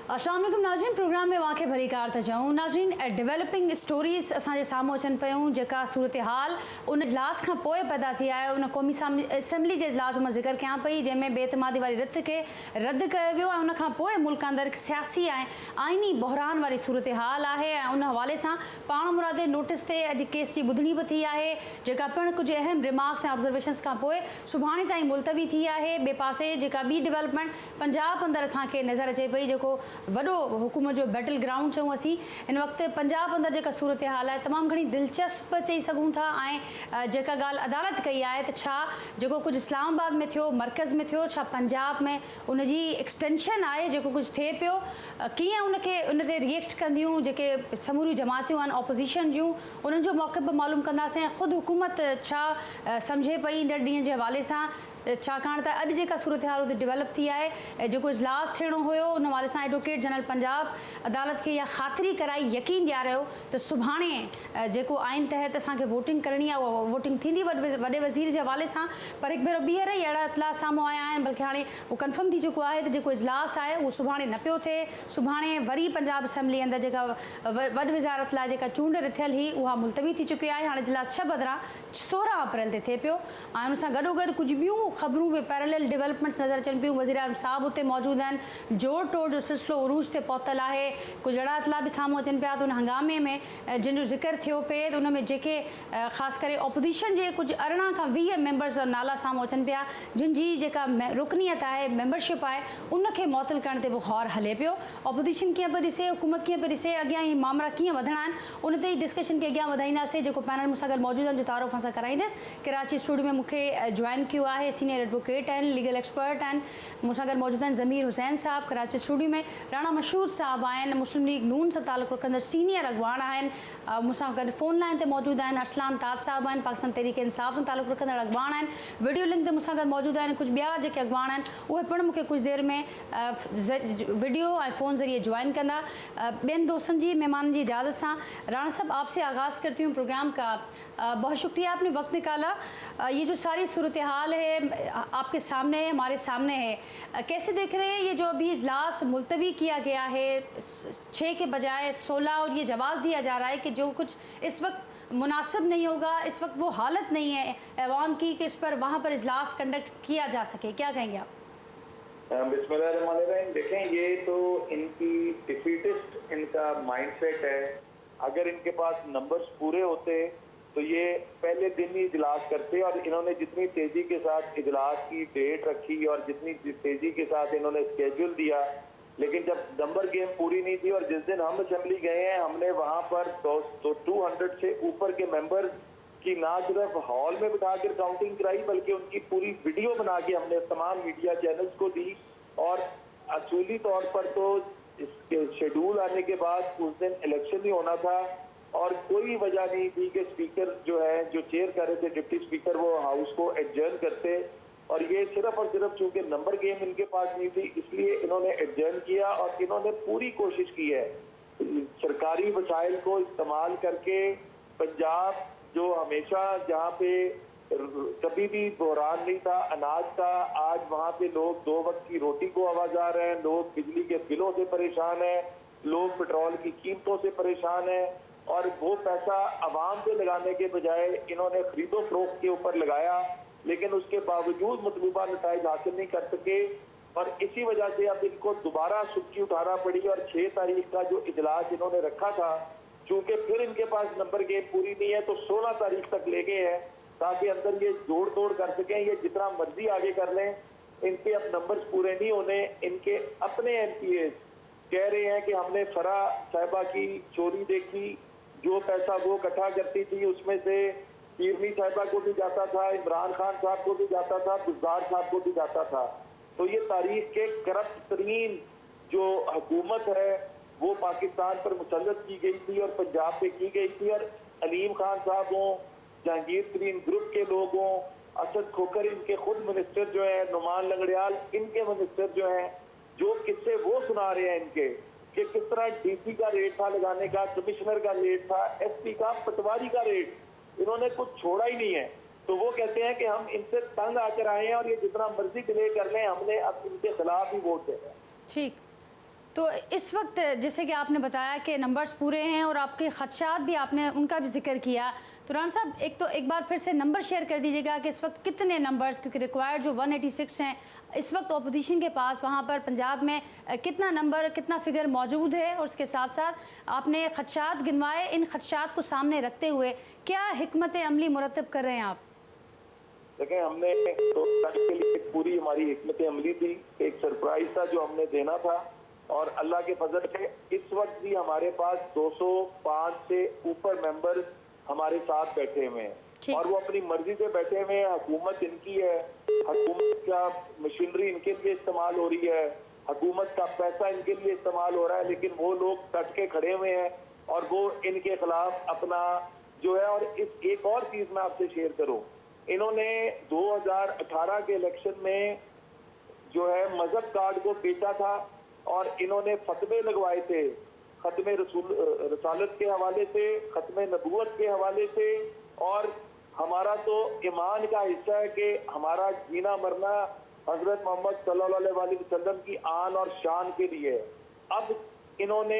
अस्सलाम वालेकुम नाज़रीन, प्रोग्राम में वाक़े भरी कार था जाऊँ। नाज़रीन, डेवलपिंग स्टोरीज़ असांजे साम्हूं अचनि पियूं, जेका सूरत हाल उन इजलास खां पोइ पैदा थी आहे। उन क़ौमी असेंबली जे इजलास मां ज़िक्र कयां पई, जंहिंमें बेइतमादी वारी रिथ खे रद्द कयो वियो ऐं उन खां पोइ मुल्क अंदरि सियासी ऐं आइनी बहरान वारी सूरत हाल आहे। ऐं उन हवाले सां पाण मुरादे नोटिस ते अॼु केस जी ॿुधणी बि थी आहे, जेका पिणु कुझु अहम रिमार्क्स ऐं ऑब्ज़र्वेशन्स खां पोइ सुभाणे ताईं मुलतवी थी आहे। ॿिए पासे जेका ॿी डेवलपमेंट पंजाब अंदरि असांखे नज़र अचे पई, जेको वॾो हुकूमत जो बैटल ग्राउंड चऊं असीं, इन वक़्तु पंजाब अंदरि जेका सूरत हाल आहे तमामु घणी दिलचस्प चई सघूं था। ऐं जेका ॻाल्हि अदालत कई आहे त छा जेको कुझु इस्लामाबाद में थियो, मर्कज़ में थियो, छा पंजाब में उनजी एक्सटेंशन आहे, जेको कुझु थिए पियो, कीअं उनखे उन ते रिएक्ट कंदियूं जेके समूरियूं जमातियूं आहिनि ऑपोज़िशन जूं, उन्हनि जो मौक़िफ़ बि मालूम कंदासीं। ऐं ख़ुदि हुकूमत छा सम्झे पई ईंदड़ ॾींहं जे हवाले सां, छाकाणि त अॼु जेका सूरत हाल उते डेवलप थी आहे, जेको इजलास थियणो हुयो उन हवाले सां एडवोकेट जनरल पंजाब अदालत खे इहा ख़ातिरी कराई, यकीन ॾियारियो त सुभाणे जेको आइन तहत असांखे वोटिंग करणी आहे उहा वोटिंग थींदी वॾे वज़ीर जे हवाले सां। पर हिकु भेरो ॿीहर ई अहिड़ा इतला साम्हूं आया आहिनि, बल्कि हाणे उहो कंफर्म थी चुको आहे त जेको इजलास आहे उहो सुभाणे न पियो थिए। सुभाणे वरी पंजाब असेंबली अंदरि जेका वॾ वज़ारत लाइ जेका चूंड रिथियल हुई उहा मुलतवी थी चुकी आहे। हाणे इजलास 6 बदिरां 16 अप्रैल ते थिए पियो। ऐं उन सां गॾोगॾु कुझु ॿियूं ख़बरूं बि पैरेलल डेवलपमेंट्स नज़र अचनि पियूं। वज़ीर आज़म साहब उते मौजूदु आहिनि, जोड़ तोड़ जो सिलसिलो उरूज ते पहुतल आहे। कुझु अहिड़ा इतला बि साम्हूं अचनि पिया त उन हंगामे में जिन जो ज़िक्र थियो पिए त उन में जेके ख़ासि करे ऑपोज़िशन जे कुझु 18 खां 20 मेंबर्स नाला साम्हूं अचनि पिया, जिन जी जेका रुकनीत आहे, मेंबरशिप आहे, उनखे मुअतल करण ते बि गौर हले पियो। ऑपोज़िशन कीअं पियो ॾिसे, हुकूमत कीअं पियो ॾिसे, अॻियां ई मामला कीअं वधणा आहिनि, उन ते ई डिस्कशन खे अॻियां वधाईंदासीं। जेको पैनल मूंसां गॾु मौजूदु आहिनि जो तारुफ़ सां कराईंदसि, कराची स्टूडियो में मूंखे जॉइन कियो आहे, सीनियर एडवोकेट आहिनि, लीगल एक्सपर्ट आहिनि, मूंसां गॾु मौजूदु आहिनि ज़मीर हुसैन साहब कराची स्टूडियो में, राणा मशहूद साहब आहिनि, मुस्लिम लीग नून सां तालुक़ु रखंदड़ सीनियर अॻवान आहिनि, मूंसां गॾु फ़ोन लाइन ते मौजूदु आहिनि अरसलान ताज साहब आहिनि, पाकिस्तान तहरीक इंसाफ़ सां तालुक़ु रखंदड़ अॻवान आहिनि, वीडियो लिंक ते मूंसां गॾु मौजूदु आहिनि कुझु ॿिया जेके अॻवान आहिनि, उहे पिणु मूंखे कुझु देरि में वीडियो ऐं फ़ोन ज़रिए जॉइन कंदा। ॿियनि दोस्तनि जी मेहमाननि जी इजाज़त सां राणा साहब आपसे आगाज़ करती हूँ प्रोग्राम का। बहुत शुक्रिया आपने वक्त निकाला। ये जो सारी सूरत हाल है आपके सामने है, हमारे सामने है, कैसे देख रहे हैं ये जो अभी इजलास मुलतवी किया गया है 6 के बजाय 16, और ये जवाब दिया जा रहा है कि जो कुछ इस वक्त मुनासिब नहीं होगा, इस वक्त वो हालत नहीं है ऐवान की कि इस पर वहाँ पर इजलास कंडक्ट किया जा सके, क्या कहेंगे आप? बिस्मिल्लाहिर्रहमानिर्रहीम। देखें, ये तो इनकी डिफीटिस्ट इनका माइंडसेट है। अगर इनके पास नंबर्स पूरे होते तो ये पहले दिन ही इजलास करते, और इन्होंने जितनी तेजी के साथ इजलास की डेट रखी और जितनी तेजी के साथ इन्होंने स्केड्यूल दिया, लेकिन जब नंबर गेम पूरी नहीं थी और जिस दिन हम असेंबली गए हैं हमने वहां पर 200 से ऊपर के मेंबर्स की ना सिर्फ हॉल में बिठा कर काउंटिंग कराई, बल्कि उनकी पूरी वीडियो बना के हमने तमाम मीडिया चैनल्स को दी। और असूली तौर पर तो इसके शेड्यूल आने के बाद उस दिन इलेक्शन ही होना था, और कोई वजह नहीं थी कि स्पीकर जो है, जो चेयर कर रहे थे डिप्टी स्पीकर, वो हाउस को एडजर्न करते। और ये सिर्फ और सिर्फ चूंकि नंबर गेम इनके पास नहीं थी, इसलिए इन्होंने एडजर्न किया। और इन्होंने पूरी कोशिश की है सरकारी वसाइल को इस्तेमाल करके पंजाब जो हमेशा जहाँ पे कभी भी बहरान नहीं था अनाज का, आज वहाँ पे लोग 2 वक्त की रोटी को आवाज़ा रहे हैं, लोग बिजली के बिलों से परेशान हैं, लोग पेट्रोल की कीमतों से परेशान हैं, और वो पैसा आवाम पे लगाने के बजाय इन्होंने खरीदो फरोख्त के ऊपर लगाया, लेकिन उसके बावजूद मतलूबा नताइज हासिल नहीं कर सके। और इसी वजह से अब इनको दोबारा सुर्खी उठाना पड़ी, और 6 तारीख का जो इजलास इन्होंने रखा था, चूंकि फिर इनके पास नंबर गेम पूरी नहीं है तो 16 तारीख तक ले गए हैं ताकि अंदर ये जोड़ तोड़ कर सकें। ये जितना मर्जी आगे कर लें, इनके अब नंबर्स पूरे नहीं होने। इनके अपने एमपीए कह रहे हैं कि हमने फरा साहिबा की चोरी देखी, जो पैसा वो इकट्ठा करती थी उसमें से पीरनी साहिबा को भी जाता था, इमरान खान साहब को भी जाता था, बुज़दार साहब को भी जाता था। तो ये तारीख के करप्ट तरीन जो हुकूमत है वो पाकिस्तान पर मुसल्लत की गई थी और पंजाब पे की गई थी। और अलीम खान साहब हों, जहांगीर तरीन ग्रुप के लोग हों, असद खोकर इनके खुद मिनिस्टर जो है, नुमान लंगड़ियाल इनके मिनिस्टर जो हैं, जो किस्से वो सुना रहे हैं इनके कि किस तरह डीसी का रेट था लगाने का, कमिश्नर का रेट था, एसपी का, पटवारी का रेट, इन्होंने कुछ छोड़ा ही नहीं है। तो वो कहते हैं कि हम इनसे तंग आकर आए हैं और ये जितना मर्जी डिले कर लें, हमने अब इनके खिलाफ ही वोट देना है। ठीक, तो इस वक्त जैसे कि आपने बताया कि नंबर्स पूरे हैं और आपके खदशात भी आपने उनका भी जिक्र किया, तो राणा साहब एक बार फिर से नंबर शेयर कर दीजिएगा कि इस वक्त कितने नंबर्स, क्योंकि रिक्वायर्ड जो 186 हैं इस वक्त अपोजिशन के पास, वहाँ पर पंजाब में कितना नंबर, कितना फिगर मौजूद है, और उसके साथ साथ आपने खदशात गिनवाए, इन खदशात को सामने रखते हुए क्या हिकमत अमली मुरतब कर रहे हैं आप? देखें, हमने 2 तारीख के लिए पूरी हमारी हिकमत अमली थी, एक सरप्राइज था जो हमने देना था, और अल्लाह के फजल से इस वक्त भी हमारे पास 205 से ऊपर मेंबर हमारे साथ बैठे हुए हैं, और वो अपनी मर्जी से बैठे हुए हैं। हुकूमत इनकी है, हुकूमत का मशीनरी इनके लिए इस्तेमाल हो रही है, हुकूमत का पैसा इनके लिए इस्तेमाल हो रहा है, लेकिन वो लोग डट के खड़े हुए हैं और वो इनके खिलाफ अपना जो है। और इस एक और चीज मैं आपसे शेयर करूं, इन्होंने 2018 के इलेक्शन में जो है मजहब कार्ड को बेचा था, और इन्होंने फतवे लगवाए थे खत्म रसालत के हवाले से, खत्म नबूवत के हवाले से। और हमारा तो ईमान का हिस्सा है कि हमारा जीना मरना हजरत मोहम्मद सल्लल्लाहु अलैहि वसल्लम की आन और शान के लिए। अब इन्होंने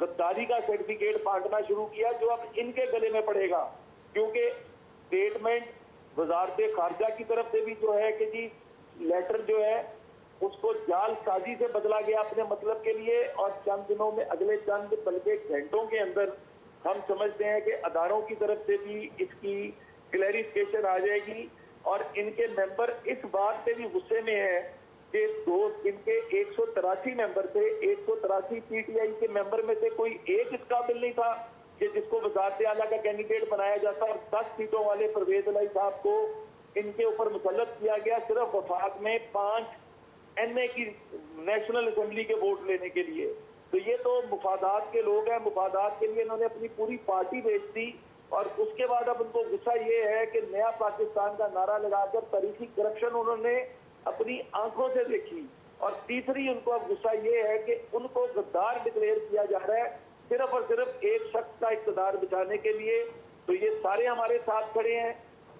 गद्दारी का सर्टिफिकेट बांटना शुरू किया, जो अब इनके गले में पड़ेगा, क्योंकि स्टेटमेंट वजारत खारजा की तरफ से भी जो है कि जी लेटर जो है उसको जाल साजी से बदला गया अपने मतलब के लिए, और चंद दिनों में, अगले चंद बल्कि घंटों के अंदर हम समझते हैं कि अदारों की तरफ से भी इसकी क्लैरिफिकेशन आ जाएगी। और इनके मेंबर इस बात से भी गुस्से में है कि इनके 183 मेंबर थे, 183 पीटीआई के मेंबर में से कोई एक इस काबिल नहीं था कि जिसको वज़ारत आला का कैंडिडेट बनाया जाता, और 10 सीटों वाले परवेज इलाही साहब को इनके ऊपर मुसल्लत किया गया सिर्फ वफाक में 5 एनए की नेशनल असेंबली के वोट लेने के लिए। तो ये तो मुफादात के लोग हैं, मुफादात के लिए इन्होंने अपनी पूरी पार्टी बेच दी, और उसके बाद अब उनको गुस्सा ये है कि नया पाकिस्तान का नारा लगाकर तारीखी करप्शन उन्होंने अपनी आंखों से देखी। और तीसरी उनको अब गुस्सा ये है कि उनको गद्दार डिक्लेयर किया जा रहा है सिर्फ और सिर्फ एक शख्स का इक़्तिदार बचाने के लिए। तो ये सारे हमारे साथ खड़े हैं,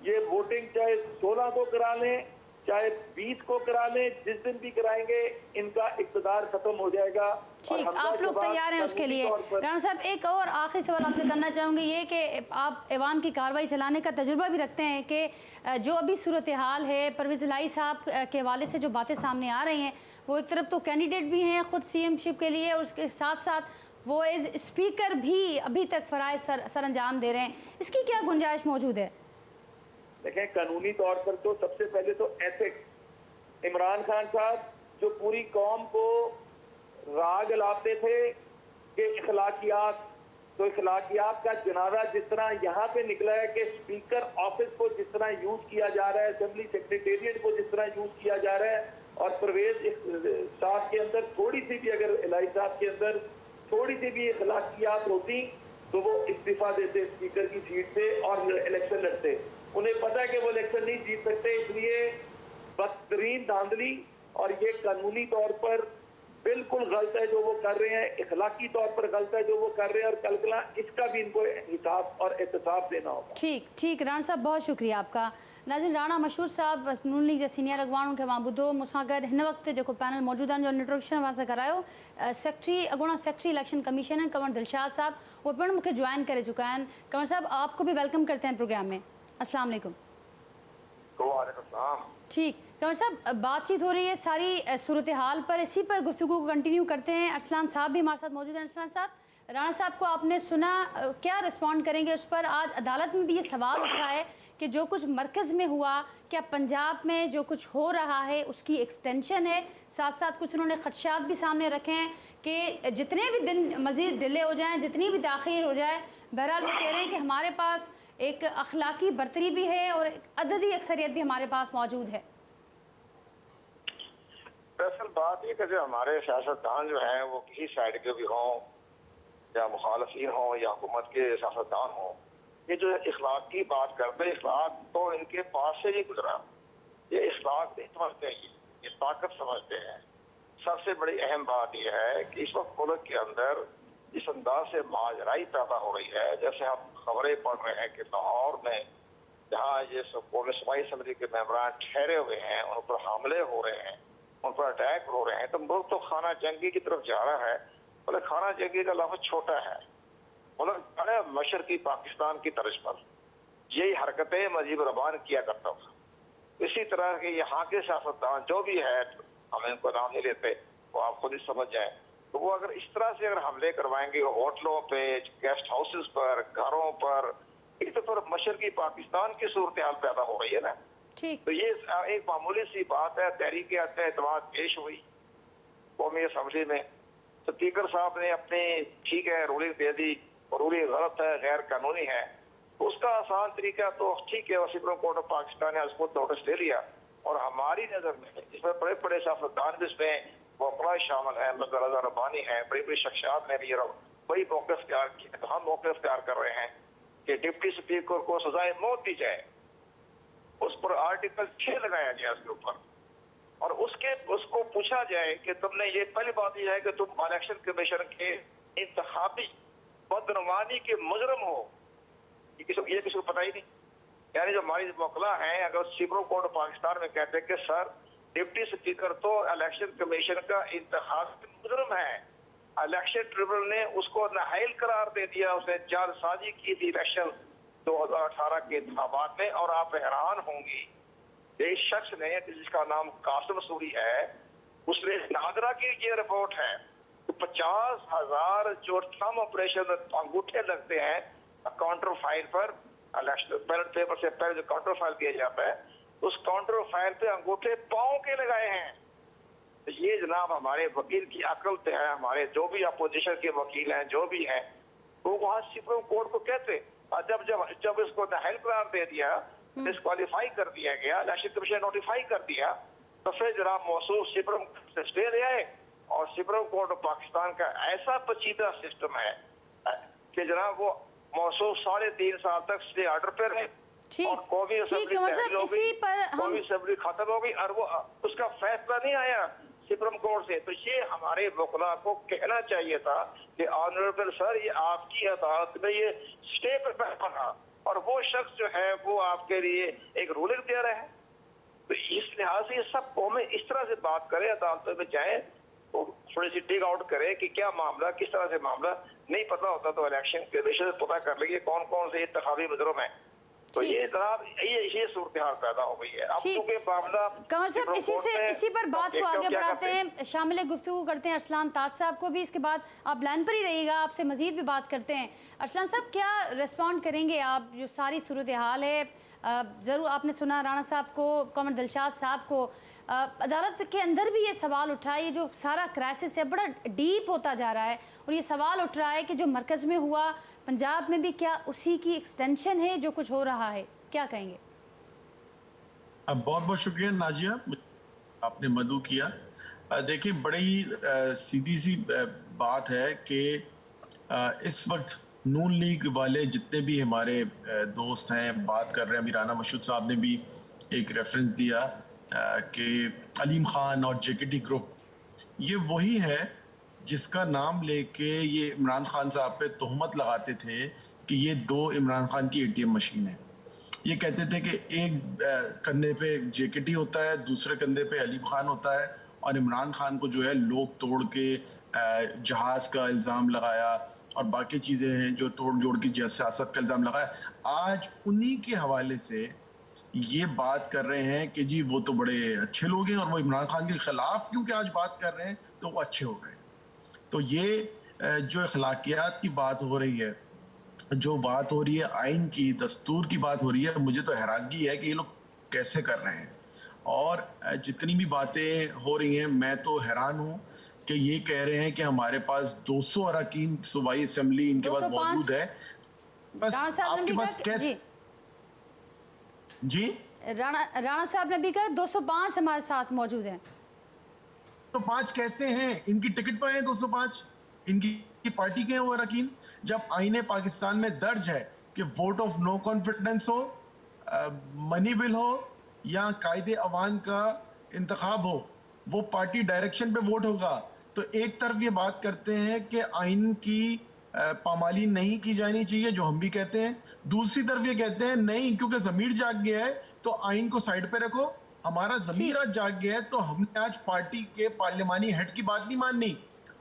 ये वोटिंग चाहे 16 को करा लें चाहे 20 को करा लें, जिस दिन भी कराएंगे इनका इक़्तिदार खत्म हो जाएगा। ठीक, आप लोग तैयार हैं उसके लिए? राणा साहब, एक और आखिरी सवाल आपसे करना चाहूँगी, ये कि आप ऐवान की कार्रवाई चलाने का तजुर्बा भी रखते हैं कि जो अभी सूरत हाल है, परवेज़ इलाही साहब के हवाले से जो बातें सामने आ रही हैं, वो एक तरफ तो कैंडिडेट भी हैं खुद सीएमशिप के लिए, और उसके साथ साथ वो एज स्पीकर भी अभी तक फ़राइज़ सर अंजाम दे रहे हैं, इसकी क्या गुंजाइश मौजूद है? देखें, कानूनी तौर पर तो सबसे पहले तो एथिक्स, इमरान खान साहब जो पूरी कौम को राग लाते थे कि इखलाकियात, तो इखलाकियात का जनाजा जिस तरह यहाँ पे निकला है कि स्पीकर ऑफिस को जिस तरह यूज किया जा रहा है, असेंबली सेक्रेटेरिएट को जिस तरह यूज किया जा रहा है, और परवेज साहब के अंदर थोड़ी सी भी, अगर इलाही साहब के अंदर थोड़ी सी भी इखलाकियात होती तो वो इस्तीफा देते स्पीकर की सीट से और इलेक्शन लड़ते। उन्हें पता है कि वो इलेक्शन नहीं जीत सकते, इसलिए बदतरीन धांधली, और ये कानूनी तौर पर बिल्कुल गलत है जो वो कर रहे हैं, इखलाकी तौर पर गलत है जो वो कर रहे हैं, और कल इसका भी इनको हिसाब और एहतसाब देना होगा। ठीक राणा साहब, बहुत शुक्रिया आपका। नाज़रीन, राणा मशहूर साहब नून लीग जे सीनियर अगवान खे मां ॿुधो, मूंसां गॾु हिन वक़्तु जेको पैनल मौजूद आहिनि, जो इंट्रोडक्शन वास्ते करायो, सेक्रेटरी अॻूणा सेक्रेटरी इलेक्शन कमीशन हैं कंवर दिलशाद साहब, वो पिण मूंखे ज्वाइन करे चुका हैं। कंवर साहब, आपको भी वेलकम करते हैं प्रोग्राम में। अस्सलाम वालेकुम। ठीक, कंवर साहब, बातचीत हो रही है सारी सूरत हाल पर, इसी पर गुफ्तगू को कंटिन्यू करते हैं। अरसलान साहब भी हमारे साथ मौजूद हैं। अरसलान साहब, राणा साहब को आपने सुना, क्या रिस्पॉन्ड करेंगे उस पर? आज अदालत में भी ये सवाल उठा है कि जो कुछ मरकज़ में हुआ, क्या पंजाब में जो कुछ हो रहा है उसकी एक्सटेंशन है? साथ साथ कुछ उन्होंने खदशात भी सामने रखे हैं कि जितने भी दिन मज़ीद डिले हो जाएं, जितनी भी ताख़ीर हो जाए, बहरहाल वो कह रहे हैं कि हमारे पास एक अखलाकी बरतरी भी है और एक अददी अक्सरियत भी हमारे पास मौजूद है। दरअसल बात यह कि जो हमारे सियासतदान जो हैं वो किसी साइड के भी हों या मुखालफिन हों या हुकूमत के सियासतदान हों, ये जो इखलाक की बात करते हैं, इखलाक तो इनके पास से नहीं गुजरा। ये इखलाक नहीं समझते हैं, ये ताकत समझते हैं। सबसे बड़ी अहम बात यह है कि इस वक्त मुल्क के अंदर इस अंदाज से माजराई पैदा हो रही है, जैसे हम खबरें पढ़ रहे हैं कि लाहौर में जहाँ ये सूबाई असम्बली के मेंबरान ठहरे हुए हैं, उन पर हमले हो रहे हैं, उन पर अटैक हो रहे हैं, तो मुल्क तो खाना जंगी की तरफ जा रहा है। बोले खाना जंगी का लफ्ज छोटा है, बोले मशरकी पाकिस्तान की तर्ज पर यही हरकतें मुजीब रहमान किया करता था। इसी तरह के यहाँ के सियासतदान जो भी है, हम इनको नाम नहीं लेते, वो आप खुद ही समझ जाए, तो वो अगर इस तरह से अगर हमले करवाएंगे होटलों पे, गेस्ट हाउसेस पर, घरों पर, तो फिर मशरकी पाकिस्तान की सूरत हाल पैदा हो रही है ना। ठीक। तो ये एक मामूली सी बात है। तहरीक एतमाद पेश हुई कौमी असम्बली में, स्पीकर साहब ने अपनी ठीक है रूलिंग दे दी, और रूलिंग गलत है, गैर कानूनी है, उसका आसान तरीका तो ठीक है, सुप्रीम कोर्ट ऑफ पाकिस्तान ने उसको नोटिस ले लिया। और हमारी नजर में इसमें बड़े बड़े सियासतदान भी इसमें वकला शामिल है, रज़ा रब्बानी है, बड़ी बड़ी शख्सियात ने भी वही मौक़िफ़ इख्तियार किया। तो हम मौक़िफ़ इख्तियार कर रहे हैं कि डिप्टी स्पीकर को सजाए मौत दी जाए, उस पर आर्टिकल 6 लगाया गया उसके ऊपर, और उसको पूछा जाए कि तुमने ये, पहली बात यह है कि तुम इलेक्शन कमीशन के इंतखाबी बदनवानी के मुजरम हो, ये किसी को पता ही नहीं। यानी जो हमारी वकला है, अगर सुप्रीम कोर्ट ऑफ पाकिस्तान में कहते हैं कि सर डिप्टी स्पीकर तो इलेक्शन कमीशन का इंतखाबी मुजरम है, इलेक्शन ट्रिब्यूनल ने उसको नाअहल करार दे दिया, उसने जालसाजी की थी इलेक्शन 2018 के इंतखाबात में, और आप हैरान होंगी एक शख्स ने जिसका नाम कासिम सूरी है, उसने नादरा की ये रिपोर्ट है, तो 50,000 जो थंब ऑपरेशन अंगूठे लगते हैं काउंटर फाइल पर, इलेक्शन बैलेट पेपर से पहले जो काउंटर फाइल दिया जाता है, उस काउंटर फाइल पे अंगूठे पांव के लगाए हैं। तो ये जनाब हमारे वकील की अकल पे है, हमारे जो भी अपोजिशन के वकील हैं जो भी हैं, वो वहां सुप्रीम कोर्ट को कहते, जब जब जब इसको नाअहल करार दे दिया, डिस्क्वालीफाई कर दिया गया, इलेक्शन कमीशन नोटिफाई कर दिया, तो फिर जनाब मौसूल सुप्रीम कोर्ट से स्टे ले आए, और सुप्रीम कोर्ट ऑफ पाकिस्तान का ऐसा पेचीदा सिस्टम है कि जनाब वो मौसूल 3.5 साल तक स्टे ऑर्डर पे रहे, और कौमी असेंबली खत्म हो गई, और वो उसका फैसला नहीं आया सुप्रीम कोर्ट से। तो ये हमारे वकला को कहना चाहिए था कि ऑनरेबल सर, ये आपकी अदालत में ये स्टे पे बैठा, और वो शख्स जो है वो आपके लिए एक रूलिंग दे रहा है। तो इस लिहाज से ये सब कौमें इस तरह से बात करें, अदालतों में जाए, तो थोड़ी सी टिक आउट करे कि क्या मामला, किस तरह से मामला। नहीं पता होता तो इलेक्शन कमीशन से पता कर लेंगे कौन कौन से इंतखाबी मुजरम है। तो ये जनाब ये सूरत हाल पैदा हो गई है। अब क्योंकि मामला कंवर साहब इसी पर बात को आगे बढ़ाते हैं, शामिल गुफ्तगू करते हैं अरसलान ताज साहब को भी, इसके बाद आप लाइन पर ही रहिएगा, आपसे मजीद भी बात करते हैं। अरसलान साहब, क्या रिस्पॉन्ड करेंगे आप, जो सारी सूरत हाल है? ज़रूर आपने सुना राणा साहब को, कॉमर दिलशाद साहब को, अदालत के अंदर भी ये सवाल उठा है, ये जो सारा क्राइसिस है बड़ा डीप होता जा रहा है, और ये सवाल उठ रहा है कि जो मरकज़ में हुआ पंजाब में भी क्या उसी की एक्सटेंशन है जो कुछ हो रहा है? क्या कहेंगे? बहुत बहुत शुक्रिया नाजिया, आपने मदू किया। देखिए, बड़ी ही सीधी सी बात है कि इस वक्त नून लीग वाले जितने भी हमारे दोस्त हैं बात कर रहे हैं, अभी राना मशहूद साहब ने भी एक रेफरेंस दिया कि अलीम खान और जेकेटी ग्रुप, ये वही है जिसका नाम लेके ये इमरान खान साहब पे तोहमत लगाते थे कि ये 2 इमरान खान की ATM मशीन है। ये कहते थे कि एक कंधे पे जेकेटी होता है, दूसरे कंधे पे अलीम खान होता है, और इमरान खान को जो है लोग तोड़ के जहाज का इल्ज़ाम लगाया और बाकी चीज़ें हैं जो तोड़ जोड़ की सियासत का इल्ज़ाम लगाया। आज उन्हीं के हवाले से ये बात कर रहे हैं कि जी वो तो बड़े अच्छे लोग हैं, और वो इमरान खान के खिलाफ क्योंकि आज बात कर रहे हैं तो वो अच्छे हो गए। तो ये जो अखलाकियात की बात हो रही है, जो बात हो रही है आइन की, दस्तूर की बात हो रही है, मुझे तो हैरानगी है कि ये लोग कैसे कर रहे हैं। और जितनी भी बातें हो रही हैं, मैं तो हैरान हूँ कि ये कह रहे हैं कि हमारे पास 200 अरकान सूबाई असेंबली इनके पास मौजूद है। बस आपके पास कैसे? जी, राणा साहब ने भी कहा 205 हमारे साथ मौजूद हैं। 205 कैसे हैं? इनकी टिकट पर है 205, इनकी पार्टी के हैं वो अरकान। जब आईने पाकिस्तान में दर्ज है कि वोट ऑफ नो कॉन्फिडेंस हो, मनी बिल हो या कायदे अवान का इंतखाब हो, वो पार्टी डायरेक्शन पे वोट होगा। तो एक तरफ ये बात करते हैं कि आइन की पामाली नहीं की जानी चाहिए, जो हम भी कहते हैं। दूसरी तरफ ये कहते हैं नहीं, क्योंकि ज़मीर जाग गया है तो आइन को साइड पे रखो, हमारा ज़मीर आज जाग गया है, तो हमने आज पार्टी के पार्लिमानी हेड की बात नहीं माननी,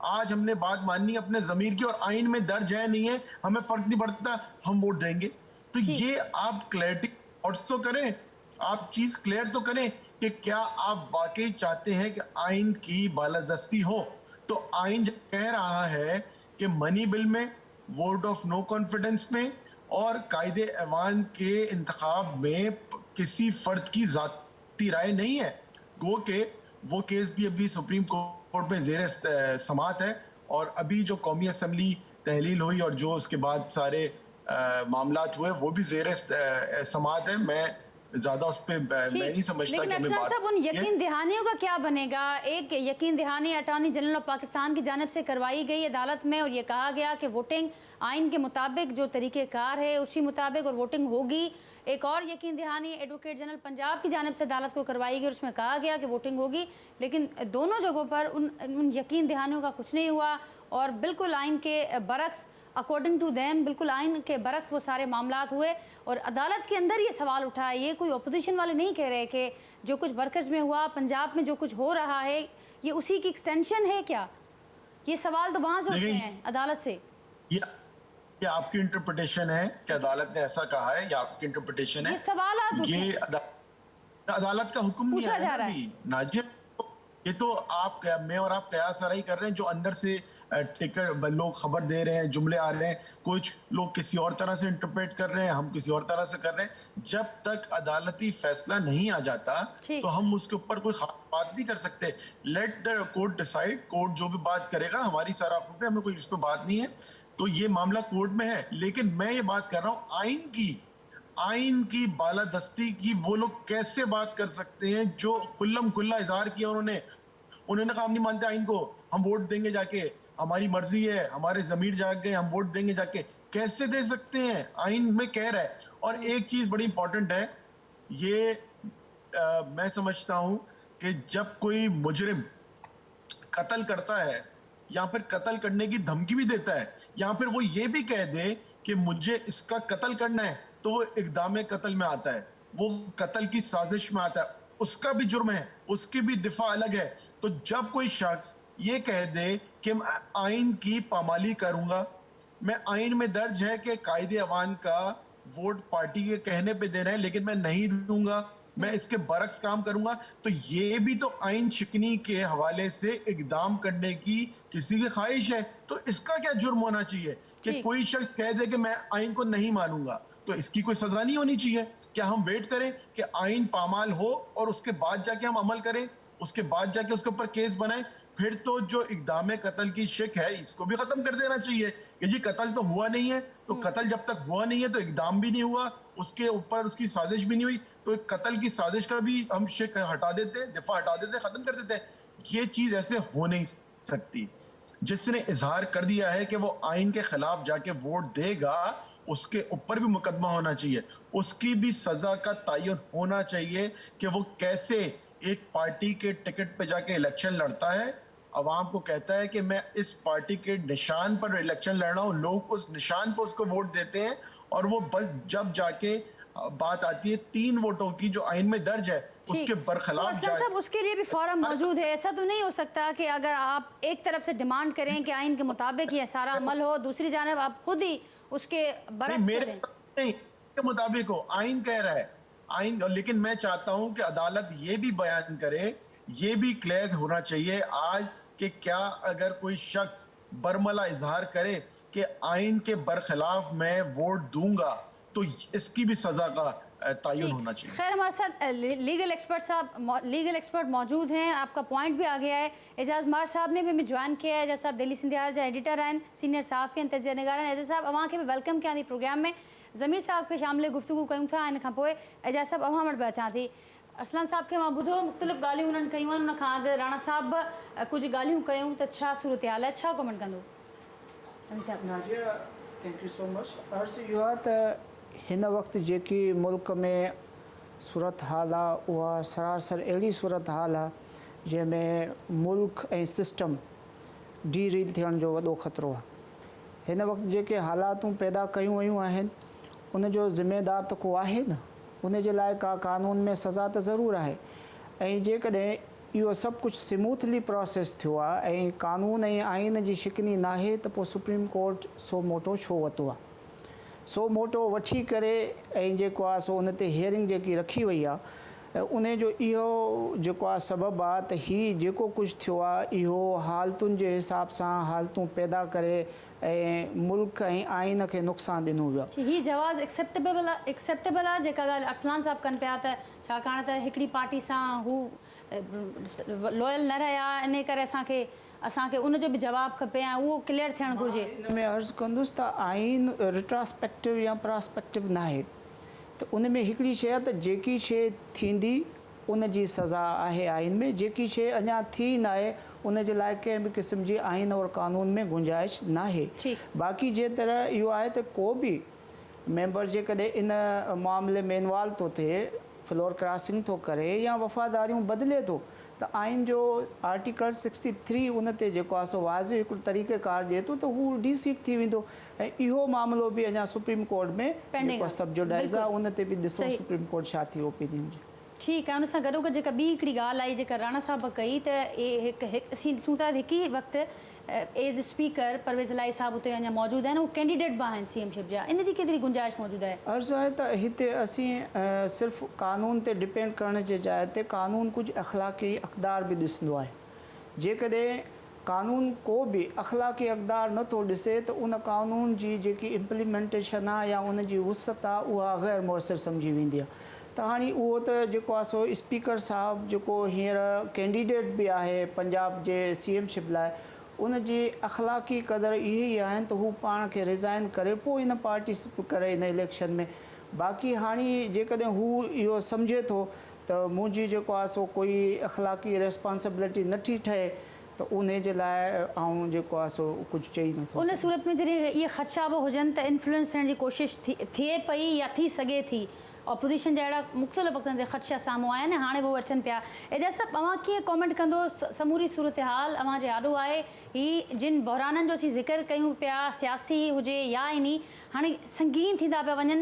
आज हमने बात माननी अपने ज़मीर की, और आइन में दर्ज है नहीं है, हमें फर्क नहीं पड़ता, हम वोट देंगे। तो ठीक। ये आप क्लैरिटी और तो करें, आप चीज क्लियर तो करें कि क्या आप वाकई चाहते हैं कि आइन की बालादस्ती हो। तो आइन जब कह रहा है कि मनी बिल में, वोट ऑफ नो कॉन्फिडेंस में और कायदे ऐवान के इंतखाब में किसी फर्द की जाती राय नहीं है, गो के वो केस भी अभी सुप्रीम कोर्ट में जेर समात है, और अभी जो कौमी असम्बली तहलील हुई और जो उसके बाद सारे मामलात हुए वो भी जेर समात है। मैं ज्यादा उस पर मैं नहीं समझता लेकिन कि हमें अफसर बात साहब, उन यकीन दहानियों का क्या बनेगा? एक यकीन दहानी अटॉर्नी जनरल ऑफ पाकिस्तान की जानिब से करवाई गई अदालत में, और ये कहा गया कि वोटिंग आइन के मुताबिक जो तरीक़ेकार है उसी मुताबिक और वोटिंग होगी। एक और यकीन दहानी एडवोकेट जनरल पंजाब की जानिब से अदालत को करवाई गई, उसमें कहा गया कि वोटिंग होगी, लेकिन दोनों जगहों पर उन यकीन दहानियों का कुछ नहीं हुआ, और बिल्कुल आइन के बरक्स, अकॉर्डिंग टू देम, बिल्कुल आइन के बरक्स वो सारे मामलात हुए। और अदालत के अंदर ये सवाल उठा है, ये कोई अपोजिशन वाले नहीं कह रहे कि जो कुछ मरकज़ में हुआ, पंजाब में जो कुछ हो रहा है, ये उसी की एक्सटेंशन है क्या? ये सवाल तो वहाँ से उठे हैं अदालत से। ये आपकी इंटरप्रिटेशन है कि अदालत ने ऐसा कहा है, या आपकी इंटरप्रिटेशन है? ये सवाल ये अदालत का हुक्म नहीं पूछा जा है रहा अभी नाजिया, ये तो आप मैं और आप कयास आराई कर रहे हैं, जो अंदर से टिकट लोग खबर दे रहे हैं, जुमले आ रहे हैं, कुछ लोग किसी और तरह से इंटरप्रेट कर रहे हैं, हम किसी और तरह से कर रहे हैं। जब तक अदालती फैसला नहीं आ जाता तो हम उसके ऊपर कोई खास बात नहीं कर सकते। Let the court decide, court जो भी बात करेगा हमारी सारा पे, हमें कोई इस पर बात नहीं है, तो ये मामला कोर्ट में है। लेकिन मैं ये बात कर रहा हूँ आइन की बालादस्ती की। वो लोग कैसे बात कर सकते हैं जो कुल्लम कुल्ला इजहार किया उन्होंने कहा हम नहीं मानते आइन को, हम वोट देंगे जाके, हमारी मर्जी है, हमारे जमीर जाग गए, हम वोट देंगे जाके। कैसे दे सकते हैं? आइन में कह रहा है। और एक चीज बड़ी इंपॉर्टेंट है, ये मैं समझता हूं कि जब कोई मुजरिम कत्ल करता है या फिर कत्ल करने की धमकी भी देता है, या फिर वो ये भी कह दे कि मुझे इसका कत्ल करना है, तो वो इक़दाम कत्ल में आता है, वो कत्ल की साजिश में आता है, उसका भी जुर्म है, उसकी भी दिफा अलग है। तो जब कोई शख्स ये कह दे कि मैं आइन की पामाली करूंगा, मैं आइन में दर्ज है कि कायदे अवान का वोट पार्टी के कहने पे देना है, लेकिन मैं नहीं दूंगा, मैं इसके बरक्स काम करूंगा, तो ये भी तो आइन शिकनी के हवाले से इकदाम करने की किसी की ख्वाहिश है। तो इसका क्या जुर्म होना चाहिए कि कोई शख्स कह दे कि मैं आइन को नहीं मानूंगा, तो इसकी कोई सजा नहीं होनी चाहिए? क्या हम वेट करें कि आइन पामाल हो और उसके बाद जाके हम अमल करें, उसके बाद जाके उसके ऊपर केस बनाएं? फिर तो जो इक़दाम कत्ल की शिक है इसको भी खत्म कर देना चाहिए कि जी कत्ल तो हुआ नहीं है, तो कत्ल जब तक हुआ नहीं है तो इक़दाम भी नहीं हुआ, उसके ऊपर उसकी साजिश भी नहीं हुई, तो कत्ल की साजिश का भी हम शिक हटा देते, दिफा हटा देते, खत्म कर देते। ये चीज ऐसे हो नहीं सकती। जिसने इजहार कर दिया है कि वो आइन के खिलाफ जाके वोट देगा, उसके ऊपर भी मुकदमा होना चाहिए, उसकी भी सजा का तयन होना चाहिए कि वो कैसे एक पार्टी के टिकट पे जाके इलेक्शन लड़ता है, अवाम को कहता है कि मैं इस पार्टी के निशान पर इलेक्शन लड़ रहा हूँ, लोग उस निशान पर उसको वोट देते हैं, और वो बस जब जाके बात आती है 3 वोटों की जो आइन में दर्ज है उसके बरखिलाफ तो साहब उसके लिए भी फॉरम मौजूद है। ऐसा तो नहीं हो सकता कि अगर आप एक तरफ से डिमांड करें कि आइन के मुताबिक ये सारा अमल हो, दूसरी जानब आप खुद ही उसके बरक्स मेरे नहीं के मुताबिक हो, आइन कह रहा है आइन। लेकिन मैं चाहता हूं कि अदालत ये भी बयान करे, ये भी क्लियर होना चाहिए आज कि क्या अगर कोई शख्स बरमला इजहार करे कि आइन के बरखिलाफ मैं वोट दूंगा, तो इसकी भी सजा का तयन होना चाहिए। खैर, हमारे साथ लीगल एक्सपर्ट मौजूद हैं, आपका पॉइंट भी आ गया है। एजाज मार साहब ने भी हमें ज्वाइन किया है। एजाज साहब दिल्ली सिंधिया जा एडिटर हैं, सीनियर सहाफ़ी हैं, तजिया निगार हैं। एजाज साहब अवां खे वेलकम कयां थी प्रोग्राम में। ज़मीर साहब पे शामिल गुफ्तगू कयूं था। इन खां पोइ एजाज साहब अवां वटि बि अचां थी। असलान साहब खे मां ॿुधो मुख़्तलिफ़ ॻाल्हियूं उन्हनि कयूं आहिनि, उन खां अॻु राणा साहब बि कुझु ॻाल्हियूं कयूं, त छा सूरत हाल आहे, छा कमेंट कंदो? Nazia, thank you so much. अर्ज़ु इहो आहे त हिन वक़्तु जेकी मुल्क में सूरत हाल आहे उहा सरासर अहिड़ी सूरत हाल आहे जंहिंमें मुल्क ऐं सिस्टम डीरील थियण जो वॾो ख़तरो आहे। हिन वक़्तु जेके हालातूं पैदा कयूं वयूं आहिनि उन जो ज़िम्मेदार त को आहे न, उन जे लाइ का कानून में सज़ा त ज़रूरु आहे। ऐं जेकॾहिं इहो सभु कुझु स्मूथली प्रोसेस थियो आहे ऐं कानून ऐं आइन जी शिकनी नाहे त पोइ सुप्रीम कोर्ट सो मोटो छो वरितो आहे? सो मोटो वठी करे ऐं जेको आहे सो उन ते हियरिंग जेकी रखी वई आहे उन जो इहो जेको आहे सबबु आहे त हीउ जेको कुझु थियो आहे इहो हालतुनि जे हिसाब सां हालतूं पैदा करे ऐं मुल्क ऐं आइन खे नुक़सानु ॾिनो वियो आहे। ही जवाब एक्सेप्टेबल आहे जेका ॻाल्हि अरसलान साहब कनि पिया त छाकाणि त हिकिड़ी पार्टी सां हू लॉयल न रहिया इन करे असांखे उनजो बि जवाबु खपे ऐं उहो क्लियर थियणु घुरिजे। इन में अर्ज़ु कंदुसि त आइन रिट्रास्पेक्टिव या प्रॉस्पेक्टिव नाहे त उन में हिकिड़ी शइ आहे त जेकी शइ थींदी उन जी सज़ा आहे आइन में, जेकी शइ अञा थी न आहे उन जे लाइ कंहिं बि क़िस्म जी आइन और कानून में गुंजाइश नाहे। बाक़ी जे तरह इहो आहे त को बि मेंबर जेकॾहिं इन मामले में इन्वॉल्व थो थिए, फ्लोर क्रॉसिंग थो करे या वफ़ादारियूं बदिले थो त आइन जो आर्टिकल 63 उन ते जेको आहे सो वाज़िब हिकिड़ो तरीक़ेकार ॾिए थो त हू डीसीट थी वेंदो ऐं इहो मामिलो बि अञा सुप्रीम कोर्ट में जेको सब्जुडाइज़ आहे उन ते बि ॾिसो सुप्रीम कोर्ट छा थी ओपिनियन जी। ठीकु आहे, उन सां गॾोगॾु जेका ॿी हिकिड़ी ॻाल्हि आई जेका राणा साहब कई त असीं ॾिसूं था हिकु ई वक़्तु एज़ स्पीकर परवेज़ इलाही साहब उते अञा मौजूदु आहिनि, उहे कैंडिडेट बि आहिनि सीएमशिप जा, इन जी केतिरी गुंजाइश मौजूदु आहे? अर्ज़ु आहे त हिते असीं सिर्फ़ु कानून ते डिपेंड करण जे जाइ ते कानून कुझु अख़लाक़ी अक़दार बि ॾिसंदो आहे। जेकॾहिं कानून को बि अख़लाक़ी अक़दार नथो ॾिसे त उन कानून जी जेकी इम्प्लीमेंटेशन आहे या उन जी वुसत आहे उहा ग़ैर मुअसर सम्झी वेंदी आहे। त हाणे उहो त जेको आहे सो स्पीकर साहब जेको हींअर कैंडिडेट बि आहे पंजाब जे सीएमशिप लाइ, उन जी अख़लाक़ी क़दर इहे ई आहिनि त हू पाण खे रिज़ाइन करे पोइ इन पार्टिसिपेट करे इन इलेक्शन में। बाक़ी हाणे जेकॾहिं हू इहो सम्झे थो त मुंहिंजी जेको आहे सो कोई अख़लाक़ी रिस्पॉन्सिबिलिटी नथी ठहे त उन जे लाइ ऐं जेको आहे सो कुझु चई नथो। उन सूरत में जॾहिं इहे ख़दशा बि हुजनि त इन्फ्लुएंस थियण जी कोशिशि थिए पई या थी सघे थी, ऑपोजिशन जा अहिड़ा मुख़्तलिफ़ वक़्तनि ते ख़दशा साम्हूं आया आहिनि, हाणे बि अचनि पिया। एजाज़ साहब अवां कीअं कॉमेंट कंदो समूरी सूरत हाल? अवां जो आॾो आहे ही जिन बहराननि जो असीं ज़िक्र कयूं पिया, सियासी हुजे या इनी, हाणे संगीन थींदा पिया वञनि,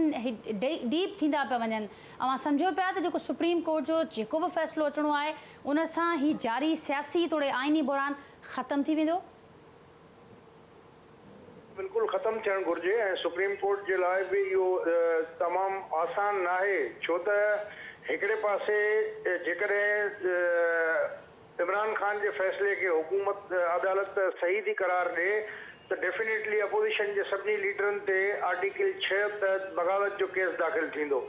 डीप थींदा पिया वञनि। अवां सम्झो पिया त जेको सुप्रीम कोर्ट जो जेको बि फ़ैसिलो अचिणो आहे उन सां ही जारी सियासी तोड़े आइनी बहरान ख़तमु थी वेंदो? बिल्कुलु ख़तमु थियणु घुरिजे ऐं सुप्रीम कोर्ट जे लाइ बि इहो तमामु आसान न आहे, छो त हिकिड़े पासे जेकॾहिं इमरान ख़ान जे फ़ैसिले खे हुकूमत अदालत सही थी करार ॾिए त डेफिनेटली अपोज़िशन जे सभिनी लीडरनि ते आर्टिकल 6 तहत बग़ावत जो केस दाख़िल थींदो।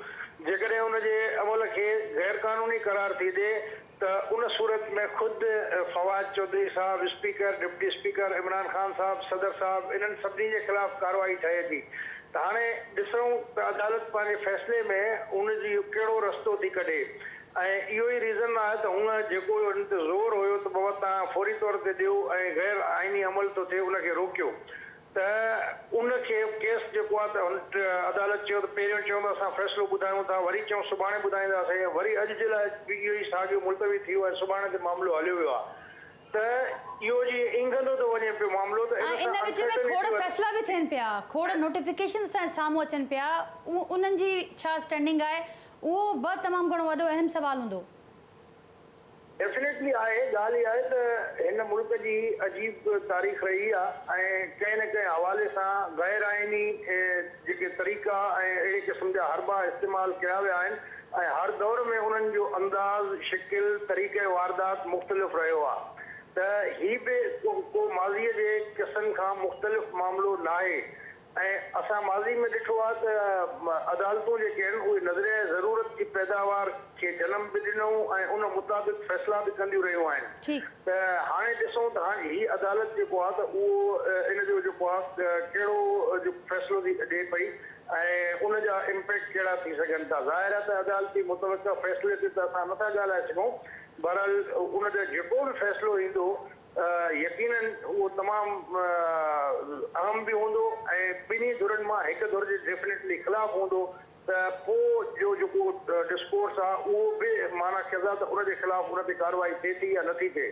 जेकॾहिं उनजे अमल खे गैर क़ानूनी करार थी ॾिए त उन सूरत में ख़ुदि फवाद चौधरी साहब, speaker, deputy speaker Imran Khan साहब, सदर साहब, इन्हनि सभिनी जे ख़िलाफ़ कार्रवाई ठहे थी। त हाणे ॾिसूं त अदालत पंहिंजे फ़ैसिले में उनजी कहिड़ो रस्तो थी कढे ऐं इहो ई रीज़न आहे त हुन जेको उन ते ज़ोर हुयो त बाबा तव्हां फौरी तौर ते ॾियो ऐं गैर आइनी अमल थो थिए उनखे रोकियो, त उनखे केस जेको आहे त अदालत चयो त पहिरियों चयूं त असां फ़ैसिलो ॿुधायूं था, वरी चयूं सुभाणे ॿुधाईंदासीं, वरी अॼु जे लाइ इहो ई साॻियो मुलतवी थी वियो आहे, सुभाणे ते मामिलो हलियो वियो आहे। त इहो जीअं इंगंदो थो वञे पियो मामिलो त इन विच में खोड़ फ़ैसिला बि थियनि पिया, खोड़ नोटिफिकेशन्स साम्हूं अचनि पिया, उन्हनि जी छा स्टैंडिंग आहे उहो बि तमामु घणो वॾो अहम सुवाल हूंदो। डेफिनेटली आहे, ॻाल्हि इहा आहे त हिन मुल्क जी अजीब तारीख़ रही आहे ऐं कंहिं न कंहिं हवाले सां गैर आइनी जेके तरीक़ा ऐं अहिड़े क़िस्म जा हरबा इस्तेमालु कया विया आहिनि ऐं हर दौर में उन्हनि जो अंदाज़, शिकिल, तरीक़े वारदात मुख़्तलिफ़ रहियो आहे। त हीअ बि को माज़ीअ जे क़िस्म खां मुख़्तलिफ़ मामिलो न आहे ऐं असां माज़ी में ॾिठो आहे त अदालतूं जेके आहिनि उहे नज़रिया ज़रूरत जी पैदावार खे जनम बि ॾिनऊं ऐं उन मुताबिक़ फ़ैसिला बि कंदियूं रहियूं आहिनि। त हाणे ॾिसूं त हाणे हीअ अदालत जेको आहे त उहो इन जो जेको आहे कहिड़ो फ़ैसिलो थी ॾिए पई ऐं उन जा इम्पैक्ट कहिड़ा थी सघनि था। ज़ाहिर आहे त अदालती मुतवक़ा फ़ैसिले ते त असां नथा ॻाल्हाए सघूं, बहरहाल उन जो जेको बि फ़ैसिलो ईंदो यकीनन उहो तमामु अहम बि हूंदो ऐं ॿिन्ही धुरनि मां हिकु धुर जे डेफिनेटली ख़िलाफ़ हूंदो त पोइ जो जेको डिस्कोर्स आहे उहो बि माना कज़ा त उनजे ख़िलाफ़ उन ते कार्रवाई थिए थी या नथी थिए।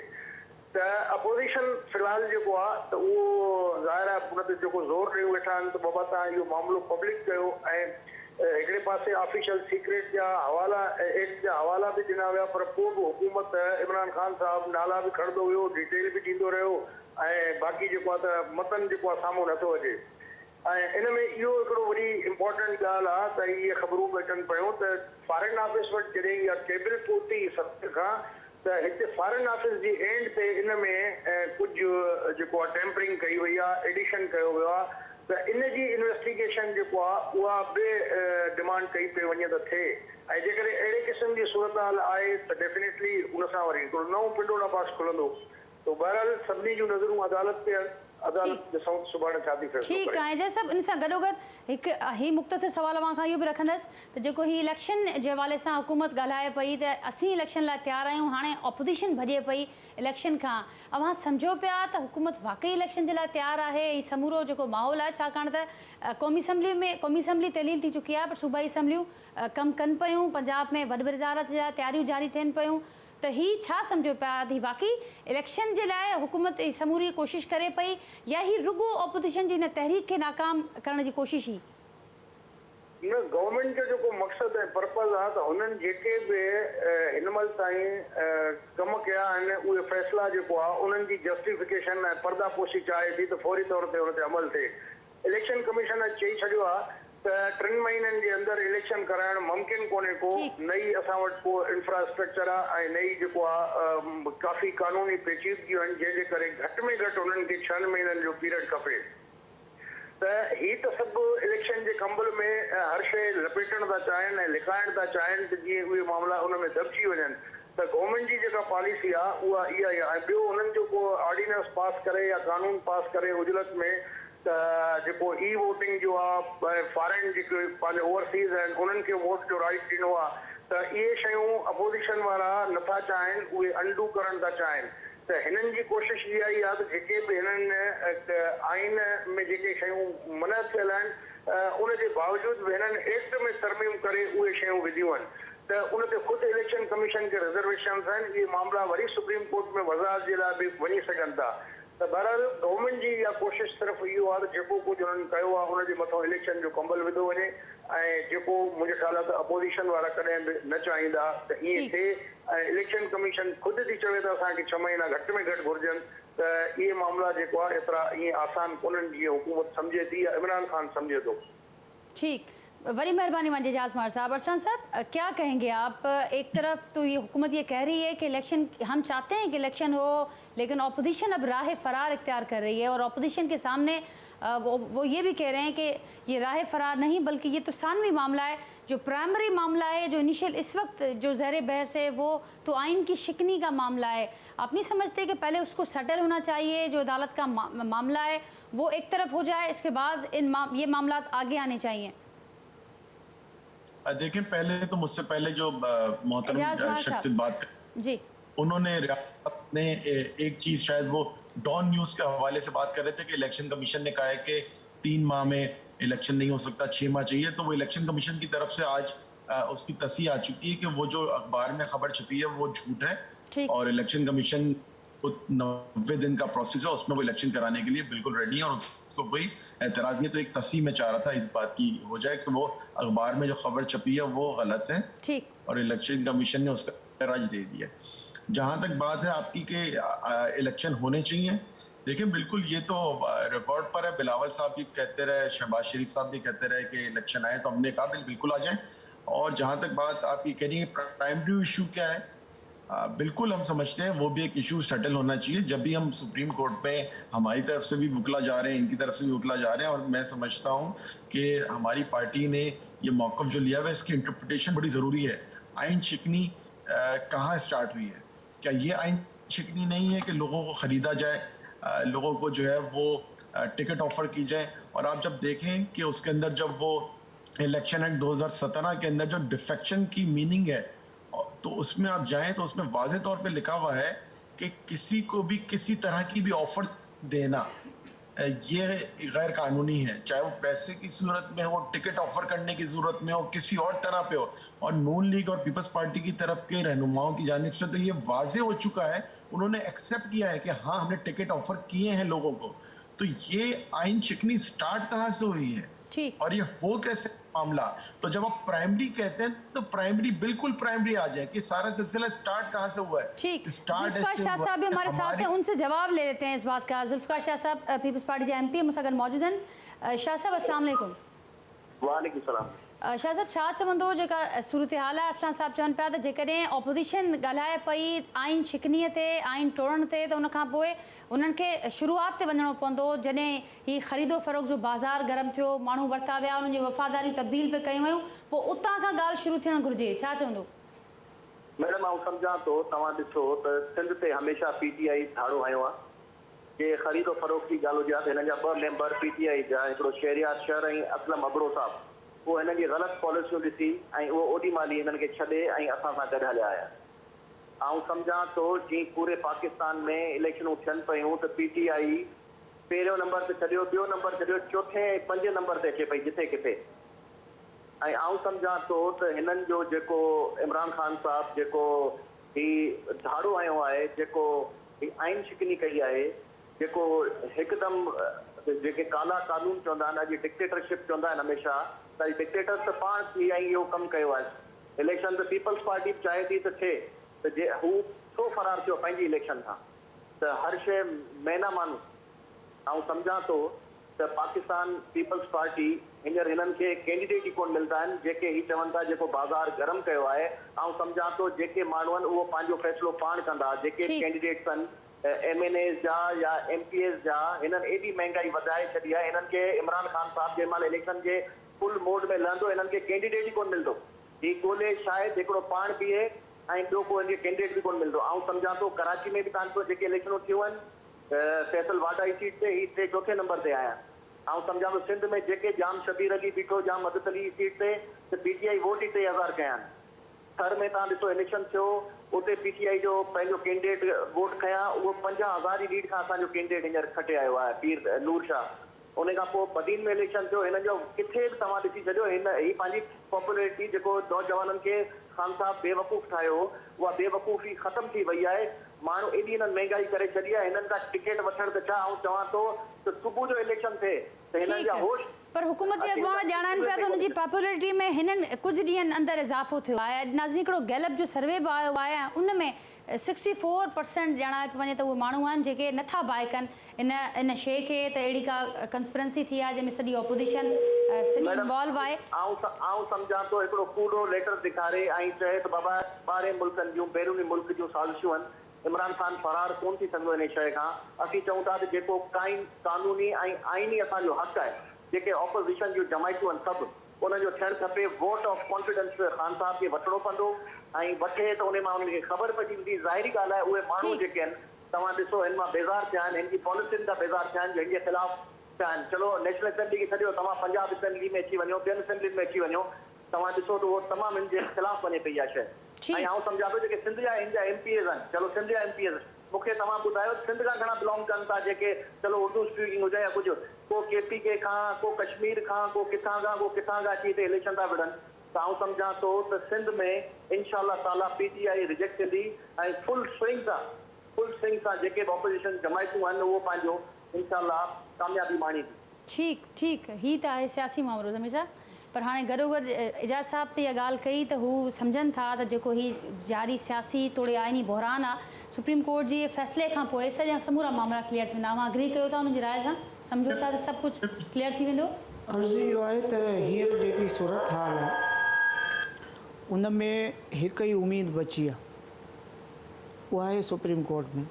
त अपोज़िशन फ़िलहाल जेको आहे त उहो ज़ाहिर आहे उन ते जेको ज़ोर ॾेई वेठा आहिनि त बाबा तव्हां इहो मामिलो पब्लिक कयो ऐं हिकिड़े पासे ऑफिशियल सीक्रेट जा हवाला एक्ट जा हवाला बि ॾिना विया, पर पोइ बि हुकूमत इमरान ख़ान साहिबु नाला बि खणंदो वियो, डिटेल बि ॾींदो रहियो, ऐं बाक़ी जेको आहे त मतन जेको आहे साम्हूं नथो अचे। ऐं इन में इहो हिकिड़ो वरी इम्पोर्टेंट ॻाल्हि आहे त इहे ख़बरूं बि अचनि पियूं त फॉरेन ऑफिस वटि जॾहिं इहा टेबल पहुती सत खां, त हिते फॉरेन ऑफिस जी एंड ते इन में कुझु जेको आहे टेम्परिंग कई वई आहे, एडिशन कयो वियो आहे, त इन जी इन्वेस्टिगेशन जेको आहे उहा बि डिमांड कई पई वञे त थिए। ऐं जेकॾहिं अहिड़े क़िस्म जी सूरत हाल आहे त डेफिनेटली उन सां वरी हिकिड़ो नओं पिंडोड़ा पास खुलंदो। तो बहरहाल सभिनी जूं नज़रूं अदालत ते आहिनि, अदालत ॾिसूं सुभाणे छा थी फैसलो ठीकु आहे जय साहब। इन सां गॾोगॾु हिकु ही मुख़्तसिर सुवाल मां खां इहो बि रखंदसि त जेको ही इलेक्शन जे हवाले सां हुकूमत ॻाल्हाए पई त असीं इलेक्शन लाइ तयारु आहियूं, हाणे ऑपोजिशन भॼे पई इलेक्शन खां, अव्हां सम्झो पिया त हुकूमत वाकई इलेक्शन जे लाइ तयारु आहे? ही समूरो जेको माहौल आहे, छाकाणि त क़ौमी असम्बली तहलील थी चुकी आहे, पर सूबाई असम्बलियूं कमु कनि पियूं, पंजाब में वॾी वज़ारत जा तयारियूं जारी थियनि पियूं, त ही छा सम्झो पिया थी वाकई इलेक्शन जे लाइ हुकूमत समूरी कोशिशि करे पई, या ही रुगो ऑपोजिशन जी हिन तहरीक खे नाकाम करण जी कोशिशि ही? न, गवर्नमेंट जो जेको मक़सदु ऐं पर्पज़ आहे त हुननि जेके बि हिन महिल ताईं कम कया आहिनि उहे फ़ैसिला जेको आहे उन्हनि जी जस्टिफिकेशन ऐं पर्दापोशी चाहे थी त फौरी तौर ते हुन ते अमल थिए। इलेक्शन कमीशन चई छॾियो आहे त 3 महीननि जे अंदरि इलेक्शन कराइणु मुमकिन कोन्हे को, नई असां वटि को इंफ्रास्ट्रक्चर आहे ऐं नई जेको आहे काफ़ी कानूनी पेचीदगियूं आहिनि, जंहिंजे करे घटि में घटि उन्हनि खे 6 महीननि जो पीरियड खपे। त ही त सभु इलेक्शन जे कंबल में हर शइ लपेटण था चाहिनि ऐं लिकाइण था चाहिनि त जीअं उहे मामला उन में दॿिजी वञनि। त गवर्नमेंट जी जेका पॉलिसी आहे उहा इहा ई आहे। ऐं ॿियो उन्हनि जो को ऑर्डिनेंस पास करे या कानून पास करे उजलत में त जेको ई वोटिंग जो आहे, फॉरेन जेके पंहिंजे ओवरसीज़ आहिनि उन्हनि खे वोट जो राइट ॾिनो आहे, त इहे शयूं अपोजिशन वारा नथा चाहिनि, उहे अंडू करणु था चाहिनि। त हिननि जी कोशिशि इहा ई आहे त जेके बि हिननि आइन में जेके शयूं मना थियल आहिनि उनजे बावजूदि बि हिननि एक्ट में तरमीम करे उहे शयूं विधियूं आहिनि। त उन ते ख़ुदि इलेक्शन कमीशन खे रिजर्वेशन्स आहिनि, इहे मामला वरी सुप्रीम कोर्ट में वज़ाहत जे लाइ बि वञी सघनि था। त बहरहाल गवर्नमेंट जी इहा कोशिशि सिर्फ़ु इहो आहे त जेको कुझु उन्हनि कयो आहे उनजे मथां इलेक्शन जो कंबल विधो वञे, ऐं जेको मुंहिंजे ख़्याल आहे त अपोजिशन वारा कॾहिं बि न चाहींदा त ईअं थिए। ऐं इलेक्शन कमीशन ख़ुदि थी चवे त असांखे 6 महीना घटि में घटि घुरिजनि, त इहे मामला जेको आहे एतिरा ईअं आसान कोन्हनि जीअं हुकूमत सम्झे थी या इमरान ख़ान सम्झे थो। ठीक, बड़ी मेहरबानी मांझे जाज़मार साहब। अरसान साहब, क्या कहेंगे आप? एक तरफ तो ये हुकूमत ये कह रही है कि इलेक्शन, हम चाहते हैं कि इलेक्शन हो, लेकिन अपोजिशन अब राह फरार इख्तियार कर रही है, और अपोजिशन के सामने वो ये भी कह रहे हैं कि ये राह फरार नहीं बल्कि ये तो सानवी मामला है, जो प्राइमरी मामला है, जो इनिशियल इस वक्त जो ज़ेर बहस है वो तो आइन की शिकनी का मामला है। आप नहीं समझते कि पहले उसको सेटल होना चाहिए, जो अदालत का मामला है वो एक तरफ हो जाए, इसके बाद ये मामला आगे आने चाहिए? देखिए, पहले तो मुझसे पहले जो मोहतरम शख्स बात जी, उन्होंने ने एक चीज शायद वो डॉन न्यूज के हवाले से बात कर रहे थे कि इलेक्शन कमीशन ने कहा है कि 3 माह में इलेक्शन नहीं हो सकता, 6 माह चाहिए। तो वो इलेक्शन कमीशन की तरफ से आज उसकी तस्दीक आ चुकी है कि वो जो अखबार में खबर छपी है वो झूठ है, और इलेक्शन कमीशन 90 दिन का प्रोसेस है, उसमें वो इलेक्शन कराने के लिए बिल्कुल रेडी है और उसको कोई एतराज नहीं। तो एक तस्दीक में चाह रहा था इस बात की हो जाए कि वो अखबार में जो खबर छपी है वो गलत है, और इलेक्शन कमीशन ने उसका राज दे दिया। जहां तक बात है आपकी कि इलेक्शन होने चाहिए, देखिए बिल्कुल ये तो रिकॉर्ड पर है, बिलावल साहब भी कहते रहे, शहबाज शरीफ साहब भी कहते रहे कि इलेक्शन आए, तो हमने कहा बिल्कुल आ जाए। और जहां तक बात आपकी कह रही है प्राइमरी इशू क्या है, बिल्कुल हम समझते हैं वो भी एक इशू सेटल होना चाहिए। जब भी हम सुप्रीम कोर्ट में हमारी तरफ से भी वकला जा रहे हैं, इनकी तरफ से भी वकला जा रहे हैं, और मैं समझता हूँ कि हमारी पार्टी ने ये मौक़िफ़ जो लिया हुआ है इसकी इंटरप्रिटेशन बड़ी ज़रूरी है। आइन शिकनी कहाँ स्टार्ट हुई है? क्या ये आइन शिकनी नहीं है कि लोगों को ख़रीदा जाए, लोगों को जो है वो टिकट ऑफर की जाए? और आप जब देखें कि उसके अंदर जब वो इलेक्शन एक्ट 2017 के अंदर जो डिफेक्शन की मीनिंग है, तो उसमें आप जाएं तो उसमें वाज़े तौर पे लिखा हुआ है कि किसी को भी किसी तरह की भी ऑफर देना ये गैर कानूनी है, चाहे वो पैसे की सूरत में हो, टिकट ऑफर करने की सूरत में हो, किसी और तरह पे हो। और नून लीग और पीपल्स पार्टी की तरफ के रहनुमाओं की जानिब से तो ये वाजे हो चुका है, उन्होंने एक्सेप्ट किया है कि हाँ हमने टिकट ऑफर किए हैं लोगों को। तो ये आइन शिकनी स्टार्ट कहाँ से हुई है और ये हो कैसे मामला। तो जब आप प्राइमरी कहते हैं तो प्राइमरी बिल्कुल प्राइमरी आ जाए कि सारा सिलसिला स्टार्ट कहाँ से हुआ है। ठीक, स्टार्ट जुल्फकार शाह साहब भी हमारे साथ हैं, उनसे जवाब ले लेते हैं इस बात का। जुल्फकार शाह साहब पीपल्स पार्टी जा MP मुसां गॾु मौजूद आहिनि। शाह साहब अस्सलाम वालेकुम। वालेकुम सलाम। शाह साहब छा चवंदो जेका सूरत हाल आहे, अरसलान साहब चवनि पिया त जेकॾहिं ऑपोज़िशन ॻाल्हाए पई आइन शिकनीअ ते, आइन टोड़ण ते, त उनखां पोइ उन्हनि खे शुरूआत ते वञिणो पवंदो। जॾहिं हीउ ख़रीदो फ़रोख़्त जो बाज़ार गरम थियो, माण्हू वरिता विया, उन्हनि जी वफ़ादारियूं तब्दील पे कयूं वियूं, पोइ उतां खां ॻाल्हि शुरू थियणु घुरिजे। छा चवंदो? मैडम आउं सम्झां थो, तव्हां ॾिसो त सिंध ते हमेशह PTI धाड़ो हयो आहे जे ख़रीदो फ़रोख़्त जी ॻाल्हि हुजे त हिननि जा 2 मेंबर PTI जा, हिकिड़ो शहरियार शहर ऐं असलम अबड़ो साहब, उहो हिननि जी ग़लति पॉलिसियूं ॾिसी ऐं उहो ओॾी महिल ई हिननि खे छॾे ऐं असां सां गॾु हलिया आया। आउं सम्झां थो जीअं पूरे पाकिस्तान में इलेक्शनूं थियनि पियूं त PTI पहिरियों नंबर ते छॾियो, ॿियो नंबर छॾियो, चोथे ऐं 5 नंबर ते अचे पई जिथे किथे। ऐं आउं सम्झां थो त हिननि जो जेको इमरान ख़ान साहब जेको ही धाड़ो हयो आहे, जेको ही आइन शिकनी कई आहे, जेको हिकदमि जेके काला कानून चवंदा आहिनि, अॼु डिक्टेटरशिप चवंदा आहिनि हमेशह, त डिक्टेटर त पाण थी ऐं इहो कमु कयो आहे। इलेक्शन त पीपल्स पार्टी चाहे थी त थिए, त जे हू छो फरार थियो पंहिंजी इलेक्शन खां, त हर शइ महीना माण्हू। आउं सम्झां थो त पाकिस्तान पीपल्स पार्टी हींअर हिननि खे कैंडिडेट ई कोन मिलंदा आहिनि जेके ही चवनि था जेको बाज़ार गरम कयो आहे। आउं सम्झां थो जेके माण्हू आहिनि उहो पंहिंजो फ़ैसिलो पाण कंदा, जेके कैंडिडेट्स आहिनि MNAs जा या MPs जा, हिननि एॾी महांगाई वधाए छॾी आहे। हिननि खे इमरान ख़ान साहब जंहिं महिल इलेक्शन जे फुल मोड में लहंदो, हिननि खे कैंडिडेट ई कोन मिलंदो। ही ॻोल्हे शायदि हिकिड़ो पाण बीहे ऐं ॿियो को हिनखे कैंडिडेट बि कोन मिलंदो। आउं सम्झां थो कराची में बि कानपुर जेके इलेक्शनूं थियूं आहिनि, फैसल वाडा जी सीट ते ही 3 चौथे नंबर ते आया। आउं सम्झां थो सिंध में जेके जाम शबीर अली बीठो, जाम मदद अली सीट ते, त PTI वोट ई 3000 कया आहिनि। थर में तव्हां ॾिसो इलेक्शन थियो, उते PTI जो पंहिंजो कैंडिडेट वोट खयां, उहो 50,000 जी लीड खां असांजो कैंडिडेट हींअर खटे आयो आहे, पीर नूर शाह। उन खां पोइ बदीन में इलेक्शन थियो, हिन जो किथे बि तव्हां ॾिसी छॾियो, हिन ही पंहिंजी पॉपुलरिटी जेको नौजवाननि खे ख़ान साहब बेवकूफ़ ठाहियो, उहा बेवकूफ़ी ख़तमु थी वई आहे। माण्हू एॾी हिननि महांगाई करे छॾी आहे, हिननि खां टिकट वठण त छा, आउं चवां थो त सुबुह जो इलेक्शन थिए त हिननि जा होश। पर हुकूमती अॻुवान ॼाणनि पिया त हुनजी पॉपुलरिटी में हिननि कुझु ॾींहंनि अंदरि इज़ाफ़ो थियो आहे। नाज़रीन हिकिड़ो गैलप जो सर्वे बि आयो आहे, उन में 64% ॼाणाए पियो वञे त उहे माण्हू आहिनि जेके नथा बाए कनि इन शइ खे, त अहिड़ी का कंस्पिरेंसी थी आहे जंहिंमें सॼी ऑपोज़िशन सॼी इन्वॉल्व आहे। आउं सम्झां थो हिकिड़ो कूड़ो लेटर ॾेखारे ऐं चए त बाबा 12 मुल्कनि जूं बैरूनी मुल्क जूं साज़िशूं आहिनि, इमरान ख़ान फरार कोन थी सघंदो इन शइ खां। असीं चऊं था त जेको कानूनी ऐं आइनी असांजो हक़ आहे, जेके ऑपोज़िशन जूं जमायतूं आहिनि सभु, उनजो थियणु खपे। वोट ऑफ कॉन्फिडेंस ख़ान साहब खे वठिणो पवंदो ऐं वठे त उन मां उनखे ख़बर पइजी वेंदी। ज़ाहिरी ॻाल्हि आहे उहे माण्हू जेके आहिनि, तव्हां ॾिसो हिन मां बेज़ार थिया आहिनि, हिन जी पॉलिसियुनि खां बेज़ार थिया आहिनि, जंहिंजे ख़िलाफ़ थिया आहिनि। चलो नेशनल असेंबली खे छॾियो, तव्हां पंजाब असेंबली में अची वञो, ॿियनि असेंबलियुनि में अची वञो, तव्हां ॾिसो त उहो तमामु हिन जे ख़िलाफ़ वञे पई आहे शइ। ऐं आउं सम्झां थो जेके सिंध जा हिन जा MPs आहिनि, चलो सिंध जा MPs मूंखे तव्हां ॿुधायो सिंध खां घणा बिलोंग कनि था, जेके चलो उर्दू स्पीकिंग हुजे या कुझु, को KPK खां, को कश्मीर खां, को किथां खां अची हिते इलेक्शन था विढ़नि। त आउं सम्झां थो त सिंध में इंशाअल्लाह ताला PTI रिजेक्ट थींदी ऐं फुल स्विंग सां जेके बि ऑपोज़िशन जमायतूं आहिनि उहो पंहिंजो इंशाअल्लाह कामयाबी माणींदी। ठीकु ही त आहे सियासी मामिलो ज़मीर साहब। पर हाणे गॾोगॾु एजाज़ साहब ते इहा ॻाल्हि कई त हू सम्झनि था त जेको ही जारी सियासी तोड़े आइनी बहरान आहे, सुप्रीम कोर्ट जे फ़ैसिले खां पोइ सॼा समूरा मामला क्लियर थी वेंदा। तव्हां अग्री कयो था उनजी राय सां, सम्झो था त सभु कुझु क्लियर थी वेंदो? अर्ज़ु इहो आहे त हींअर जेकी सूरत हाल आहे उन में हिकु ई उमेदु बची आहे, उहा आहे सुप्रीम कोर्ट में।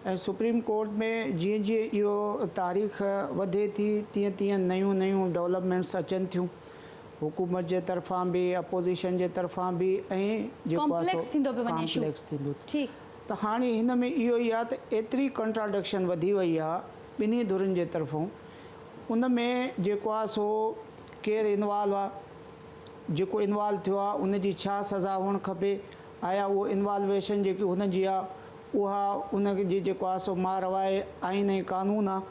ऐं सुप्रीम कोर्ट में जीअं जीअं इहो तारीख़ वधे थी तीअं तीअं नयूं डेवलपमेंट्स अचनि थियूं, हुकूमत जे तरफ़ां बि, अपोज़िशन जे तरफ़ां बि, ऐं जेको कॉम्प्लेक्स थींदो ठीकु। त हाणे हिन में इहो ई आहे त एतिरी कंट्राडिक्शन वधी वई आहे ॿिन्ही धुरनि जे तरफ़ां। उन में जेको आहे सो केरु इन्वॉल्व आहे, जेको इन्वॉल्व थियो आहे उनजी छा सज़ा हुअणु खपे, आया उहो इन्वॉल्वेशन जेकी हुनजी आहे उहा उनजी जेको आहे सो मारवाए आइन ऐं कानून आहे,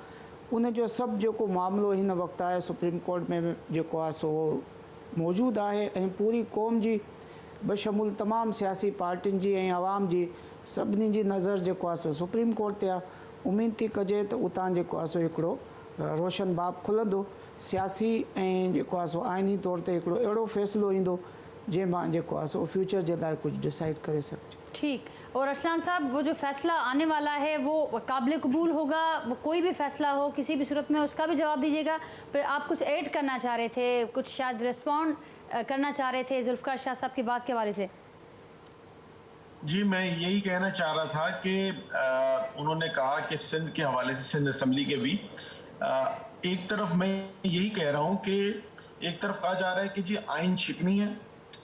उनजो सभु जेको मामिलो हिन वक़्तु आहे सुप्रीम कोर्ट में जेको आहे सो मौजूदु आहे। ऐं पूरी क़ौम जी बशमूल तमामु सियासी पार्टियुनि जी ऐं आवाम जी सभिनी जी नज़र जेको आहे सो सुप्रीम कोर्ट ते आहे। उमेदु थी कजे त उतां जेको आहे सो हिकिड़ो रोशन बाब खुलंदो सियासी ऐं जेको आहे सो आइनी तौर ते हिकिड़ो अहिड़ो फ़ैसिलो ईंदो जंहिंमां जेको आहे सो फ्यूचर जे लाइ कुझु डिसाइड करे सघिजे। ठीक। और अरसलान साहब, वो जो फैसला आने वाला है वो काबिल कबूल होगा? वो कोई भी फैसला हो किसी भी सूरत में उसका भी जवाब दीजिएगा। फिर आप कुछ ऐड करना चाह रहे थे, कुछ शायद रिस्पॉन्ड करना चाह रहे थे जुल्फ़िकार शाह साहब की बात के हवाले से। जी, मैं यही कहना चाह रहा था कि उन्होंने कहा कि सिंध के हवाले से, सिंध असम्बली के भी एक तरफ मैं यही कह रहा हूँ कि एक तरफ कहा जा रहा है कि जी आइन शिकनी है,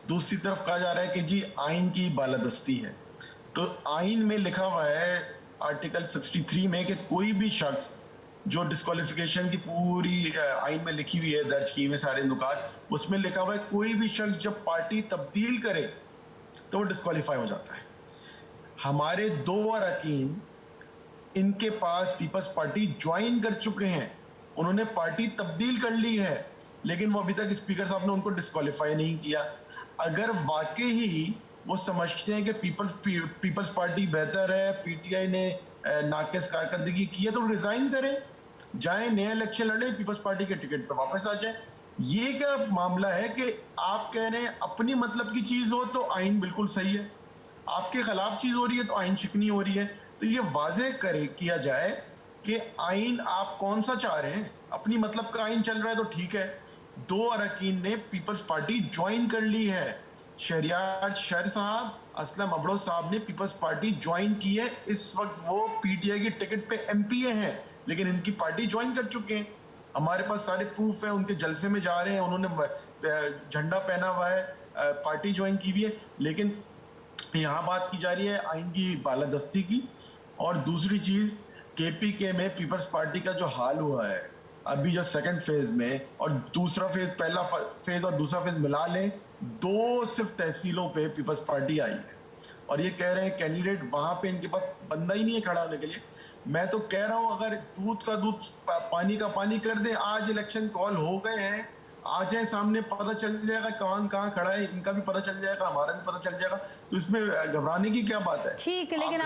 दूसरी तरफ कहा जा रहा है कि जी आइन की बालादस्ती है। तो आइन में लिखा हुआ है आर्टिकल 63 में कि कोई भी शख्स जो डिस्क्वालिफिकेशन की पूरी आइन में लिखी हुई है, दर्ज की हुई सारे नुकात, उसमें लिखा हुआ है कोई भी शख्स जब पार्टी तब्दील करे तो वो डिस्क्वालीफाई हो जाता है। हमारे 2 अरकान इनके पास पीपल्स पार्टी ज्वाइन कर चुके हैं, उन्होंने पार्टी तब्दील कर ली है, लेकिन वो अभी तक स्पीकर साहब ने उनको डिस्क्वालीफाई नहीं किया। अगर वाकई ही वो समझते हैं कि पीपल्स पार्टी बेहतर है, पीटीआई ने नाकिस कारकर्दगी की है, तो रिजाइन करें, जाएं नया इलेक्शन लड़े, पीपल्स पार्टी के टिकट पर वापस आ जाए। ये क्या मामला है कि आप कह रहे हैं अपनी मतलब की चीज हो तो आइन बिल्कुल सही है, आपके खिलाफ चीज हो रही है तो आइन शिकनी हो रही है। तो ये वाज़ेह किया जाए कि आइन आप कौन सा चाह रहे हैं। अपनी मतलब का आइन चल रहा है तो ठीक है। 2 अरकान ने पीपल्स पार्टी ज्वाइन कर ली है। शहरियार शर साहब, असलम अबड़ो साहब ने पीपल्स पार्टी ज्वाइन की है। इस वक्त वो पीटीआई की टिकट पे एमपीए हैं, लेकिन इनकी पार्टी ज्वाइन कर चुके हैं। हमारे पास सारे प्रूफ है, उनके जलसे में जा रहे हैं, उन्होंने झंडा पहना हुआ है, पार्टी ज्वाइन की भी है। लेकिन यहाँ बात की जा रही है आइन की बालादस्ती की। और दूसरी चीज, केपीके में पीपल्स पार्टी का जो हाल हुआ है अभी जो सेकंड फेज में, और दूसरा फेज, पहला फेज और दूसरा फेज मिला लें, 2 सिर्फ तहसीलों पे पीपल्स पार्टी आई है और ये कह रहे हैं कैंडिडेट वहां पे इनके पास बंदा ही नहीं है खड़ा होने के लिए। मैं तो कह रहा हूं अगर दूध का दूध पानी का पानी कर दे, आज इलेक्शन कॉल हो गए हैं, आ जाए सामने, पता चल जाएगा कौन कहाँ खड़ा है, इनका भी पता चल जाएगा, हमारा भी पता चल जाएगा। तो इसमें घबराने की क्या बात है? ठीक है, लेकिन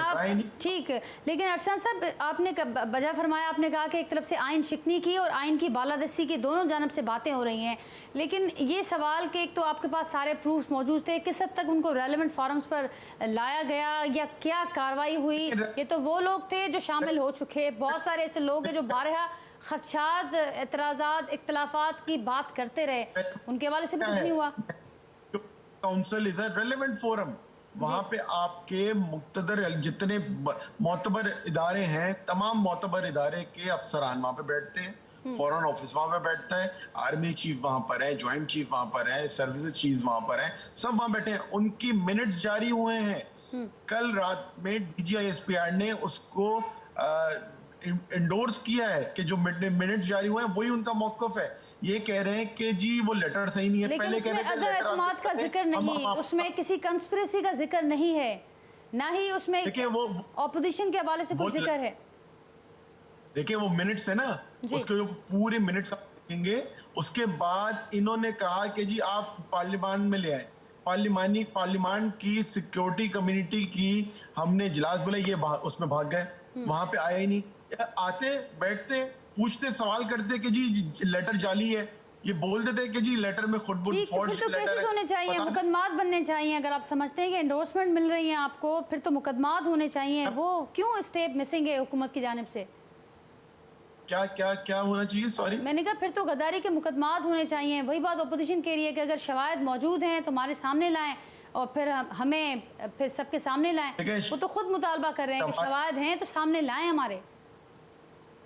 लेकिन अरसलान साहब, आपने बजा फरमाया, आपने कहा कि एक तरफ से आइन शिकनी की और आइन की बालादस्ती की दोनों जानब से बातें हो रही हैं, लेकिन ये सवाल कि एक तो आपके पास सारे प्रूफ्स मौजूद थे, किस हद तक उनको रेलेवेंट फॉरम्स पर लाया गया या क्या कार्रवाई हुई? ये तो वो लोग थे जो शामिल हो चुके, बहुत सारे ऐसे लोग हैं जो बारहा खदशात, एतराज़ात, इख्तलाफात की बात करते रहे, उनके हवाले से भी कुछ नहीं हुआ। Council is a relevant forum, वहां पे आपके मुक्तदर जितने मोतबर इदारे हैं, तमाम मोतबर इदारे के अफसरान वहां पे बैठते हैं, फॉरेन ऑफिस वहां पे बैठता है, आर्मी चीफ वहां पर है, ज्वाइंट चीफ वहां पर है, सर्विसेज चीफ वहां पर है, सब वहां बैठे हैं, उनकी मिनट्स जारी हुए हैं। कल रात में डीजीआईएसपीआर ने उसको इंडोर्स किया है कि जो मिनट जारी हुए हैं वही उनका मौक़िफ़ है। ये कह रहे हैं कि जी वो लेटर सही नहीं है, लेकिन पहले कह रहे थे अदम एतमाद का जिक्र नहीं, उसमें किसी कंस्पिरेसी का जिक्र नहीं है, ना ही उसमें वो ऑपोजिशन के हवाले से कुछ जिक्र है। देखिए वो मिनट्स है ना, उसके जो पूरे मिनट्स आप देखेंगे, उसके बाद इन्होंने कहा कि जी आप पार्लियामान में ले आए, पार्लियामान की सिक्योरिटी कम्युनिटी की हमने इजलास बुलाया, ये उसमें भाग गए, वहां पे आए ही नहीं। आते, बैठते, पूछते, सवाल करते कि जी लेटर जाली है, ये बोल देते कि जी लेटर में खुद फॉर्ज तो केसेस होने चाहिए, मुकदमात बनने चाहिए। अगर आप समझते हैं कि एंडोर्समेंट मिल रही है आपको, फिर तो मुकदमात होने चाहिए। वो क्यों स्टेप मिसिंग है हुकूमत की जानिब से? क्या क्या क्या होना चाहिए? सॉरी, मैंने कहा फिर तो गद्दारी के मुकदमात होने चाहिए। वही बात अपोजिशन कह रही है कि अगर शवाहिद मौजूद हैं तो हमारे सामने लाएं और फिर हमें फिर सबके सामने लाएं। वो तो खुद मुतालबा कर रहे हैं कि शवाहिद हैं तो सामने लाएं हमारे।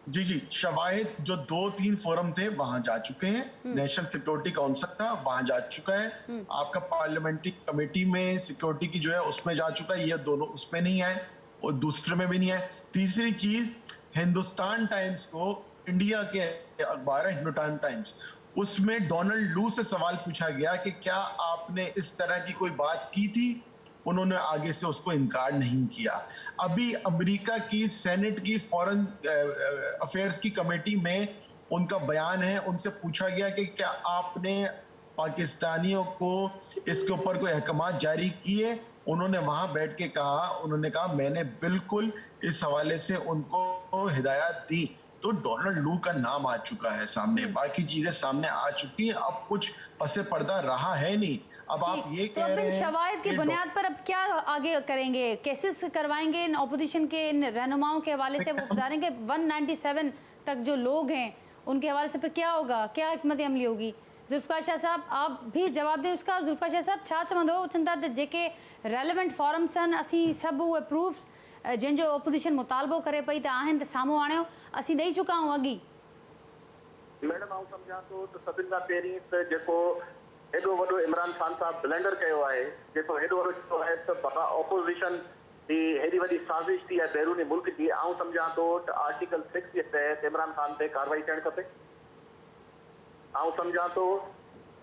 जी जी, शवाहिद जो 2-3 फोरम थे वहां जा चुके हैं, नेशनल सिक्योरिटी काउंसिल था वहां जा चुका है, आपका पार्लियामेंट्री कमेटी में सिक्योरिटी की जो है उसमें जा चुका है, ये दोनों उसमें नहीं आए और दूसरे में भी नहीं आए। तीसरी चीज, हिंदुस्तान टाइम्स को, इंडिया के अखबार है हिंदुस्तान टाइम्स, उसमें डोनाल्ड लू से सवाल पूछा गया कि क्या आपने इस तरह की कोई बात की थी, उन्होंने आगे से उसको इनकार नहीं किया। अभी अमेरिका की सेनेट की फॉरेन अफेयर्स की कमेटी में उनका बयान है, उनसे पूछा गया कि क्या आपने पाकिस्तानियों को इसके ऊपर कोई अहकाम जारी किए, उन्होंने वहां बैठ के कहा, उन्होंने कहा मैंने बिल्कुल इस हवाले से उनको हिदायत दी तो डोनाल्ड लू का नाम आ चुका है सामने, बाकी चीजें सामने आ चुकी हैं, अब कुछ पसे पर्दा रहा है नहीं। अब आप ये तो कह अब रहे इन हैं शवाहिद की कि बुनियाद पर अब क्या आगे करेंगे? केसेस करवाएंगे इन ऑपोजिशन के इन रहनुमाओं के हवाले से? वो बता रहे हैं कि 197 तक जो लोग हैं उनके हवाले से फिर क्या होगा, क्या हिकमत अमली होगी? जुल्फकार शाह साहब, आप भी जवाब दें उसका। जुल्फकार शाह साहब, छा चवंदो चंदा त जेके रेलेवेंट फॉरम्स आहिनि, असीं सभु उहे प्रूफ्स जंहिंजो ऑपोजिशन मुतालबो करे पई त आहिनि त साम्हूं आणियो, असीं ॾेई चुका आहियूं अॻी। मैडम आउं सम्झां थो त सभिनि खां पहिरीं त जेको हेॾो वॾो इमरान ख़ान साहब ब्लेंडर कयो आहे, जेको हेॾो वॾो चयो आहे त ऑपोज़िशन जी हेॾी वॾी साज़िश थी आहे बैरूनी मुल्क जी, आउं सम्झां थो त आर्टिकल 6 जे तहत इमरान ख़ान ते कार्रवाई थियणु खपे। आउं सम्झां थो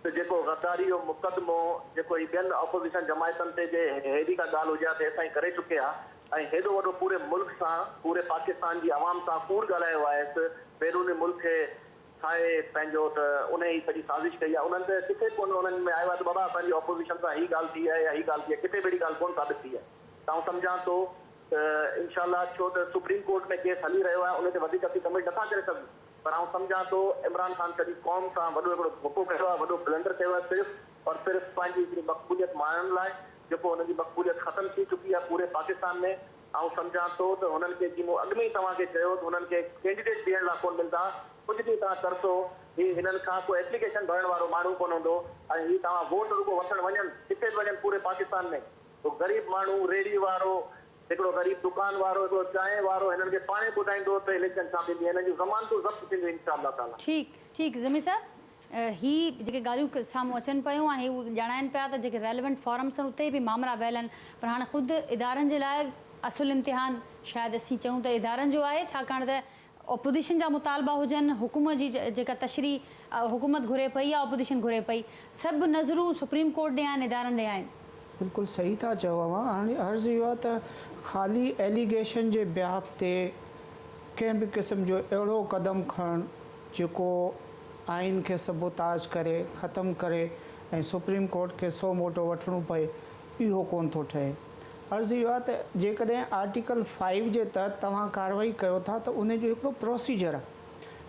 त जेको गद्दारी जो मुक़दमो जेको ही ॿियनि ऑपोज़िशन जमायतनि ते जे हेॾी का ॻाल्हि हुजे त असां करे चुकिया, ऐं हेॾो वॾो पूरे मुल्क सां, पूरे पाकिस्तान जी आवाम सां कूड़ ॻाल्हायो आहे त बैरूनी मुल्क खे ठाहे पंहिंजो, त उन ई सॼी साज़िश कई आहे। उन्हनि ते किथे कोन उन्हनि में आयो आहे त बाबा असांजी ऑपोज़िशन सां हीअ ॻाल्हि थी आहे या हीअ ॻाल्हि थी आहे, किथे बि अहिड़ी ॻाल्हि कोन साबित थी आहे। त आउं सम्झां थो त इनशाला, छो त सुप्रीम कोर्ट में केस हली रहियो आहे, उन ते वधीक असीं कमेंट नथा करे सघूं, पर आउं सम्झां थो इमरान ख़ान सॼी क़ौम सां वॾो हिकिड़ो धोखो कयो आहे, वॾो ब्लंडर कयो आहे, सिर्फ़ु और सिर्फ़ु पंहिंजी हिकिड़ी मक़बूलियत माणण लाइ, जेको हुनजी मक़बूलियत ख़तमु थी चुकी आहे पूरे पाकिस्तान में। आउं सम्झां थो त हुननि खे जीअं मूं अॻु में ई तव्हांखे चयो त हुननि खे कैंडिडेट ॾियण लाइ कोन मिलंदा, कुझु ॾींहं तव्हां तरसो, ही हिननि खां कोई एप्लीकेशन भरण वारो माण्हू कोन हूंदो, ऐं ही तव्हां वोट रुगो वठणु वञनि, किथे बि वञनि पूरे पाकिस्तान में, तो ग़रीब माण्हू, रेड़ी वारो, हिकिड़ो ग़रीब दुकान वारो, हिकिड़ो चांहि वारो, हिननि खे पाणे ॿुधाईंदो त इलेक्शन छा थींदी, हिननि जूं ज़मानतूं ज़ब्त थींदियूं इंशाअल्लाह ताला। ठीकु ज़मीर साहब, ही जेके ॻाल्हियूं साम्हूं अचनि पियूं ऐं हू ॼाणाइनि पिया त जेके रेलेवेंट फॉरम्स आहिनि उते बि मामला वियल आहिनि, पर हाणे ख़ुदि इदारनि जे लाइ असुलु इम्तिहान शायदि असीं चऊं त इदारनि जो आहे, छाकाणि त ऑपोजिशन जा मुतालबा हुजनि, हुकूमत जी जेका तशरी हुकूमत घुरे पई या ऑपोजिशन घुरे पई, सभु नज़रूं सुप्रीम कोर्ट ॾे आहिनि, इदारनि ॾे आहिनि। बिल्कुलु सही था चओ। हाणे अर्ज़ु इहो आहे त ख़ाली एलिगेशन जे बिहाफ ते कंहिं बि क़िस्म जो अहिड़ो क़दम खणणु जेको आइन खे सबोताज करे, ख़तमु करे ऐं सुप्रीम कोर्ट खे सो मोटो वठिणो पए, इहो कोन थो ठहे। अर्ज़ु इहो आहे त जेकॾहिं आर्टिकल 5 जे तहत तव्हां कार्रवाई कयो था त उन जो हिकिड़ो प्रोसीजर आहे।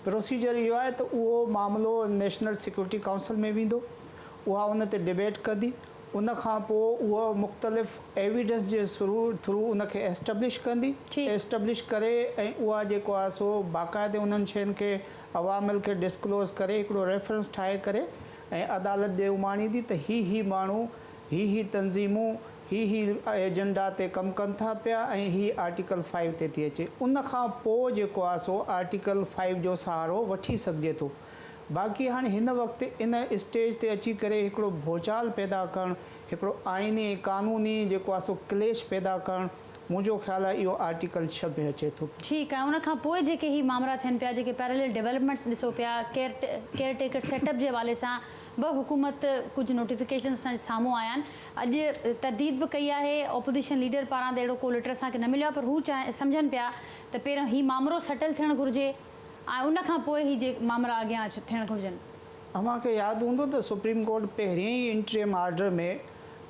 प्रोसीजर इहो आहे त उहो मामिलो नेशनल सिक्योरिटी काउंसिल में वेंदो, उहा उन ते डिबेट कंदी, उन खां पोइ उहा मुख़्तलिफ़ एविडेंस जे थ्रू उनखे एस्टेब्लिश कंदी, एस्टेब्लिश करे ऐं उहा जेको आहे सो बाक़ाइदे उन्हनि शयुनि खे अवामिल खे डिस्क्लोज़ करे हिकिड़ो रेफरेंस ठाहे करे ऐं अदालत ॾे उमाणींदी त ही माण्हू, ही तंज़ीमूं, ही एजेंडा ते कमु कनि था पिया ऐं ही आर्टिकल 5 ते थी अचे। उन खां पोइ जेको आहे सो आर्टिकल 5 जो सहारो वठी सघिजे थो। बाक़ी हाणे हिन वक़्तु इन स्टेज ते अची करे हिकिड़ो भूचाल पैदा करणु, हिकिड़ो आइनी क़ानूनी जेको आहे सो क्लेश पैदा करणु, मुंहिंजो ख़्यालु आहे इहो आर्टिकल 6 में अचे थो। ठीकु आहे। उन खां पोइ जेके ही मामला थियनि पिया, जेके पैरेलल डेवलपमेंट्स ॾिसो पिया, केयर टेकर सेटअप जे हवाले सां ॿ हुकूमत कुझु नोटिफिकेशन साम्हूं आया आहिनि। अॼु तरदीद बि कई आहे ऑपोजिशन लीडर पारां त अहिड़ो को लेटर असांखे न मिलियो आहे, पर हू सम्झनि पिया त पहिरियों ही मामिलो सेटल थियणु घुरिजे ऐं उन खां पोइ ही जे मामला अॻियां थियणु घुरिजनि। अव्हांखे यादि हूंदो त सुप्रीम कोर्ट पहिरियों ई इंटरिम आर्डर में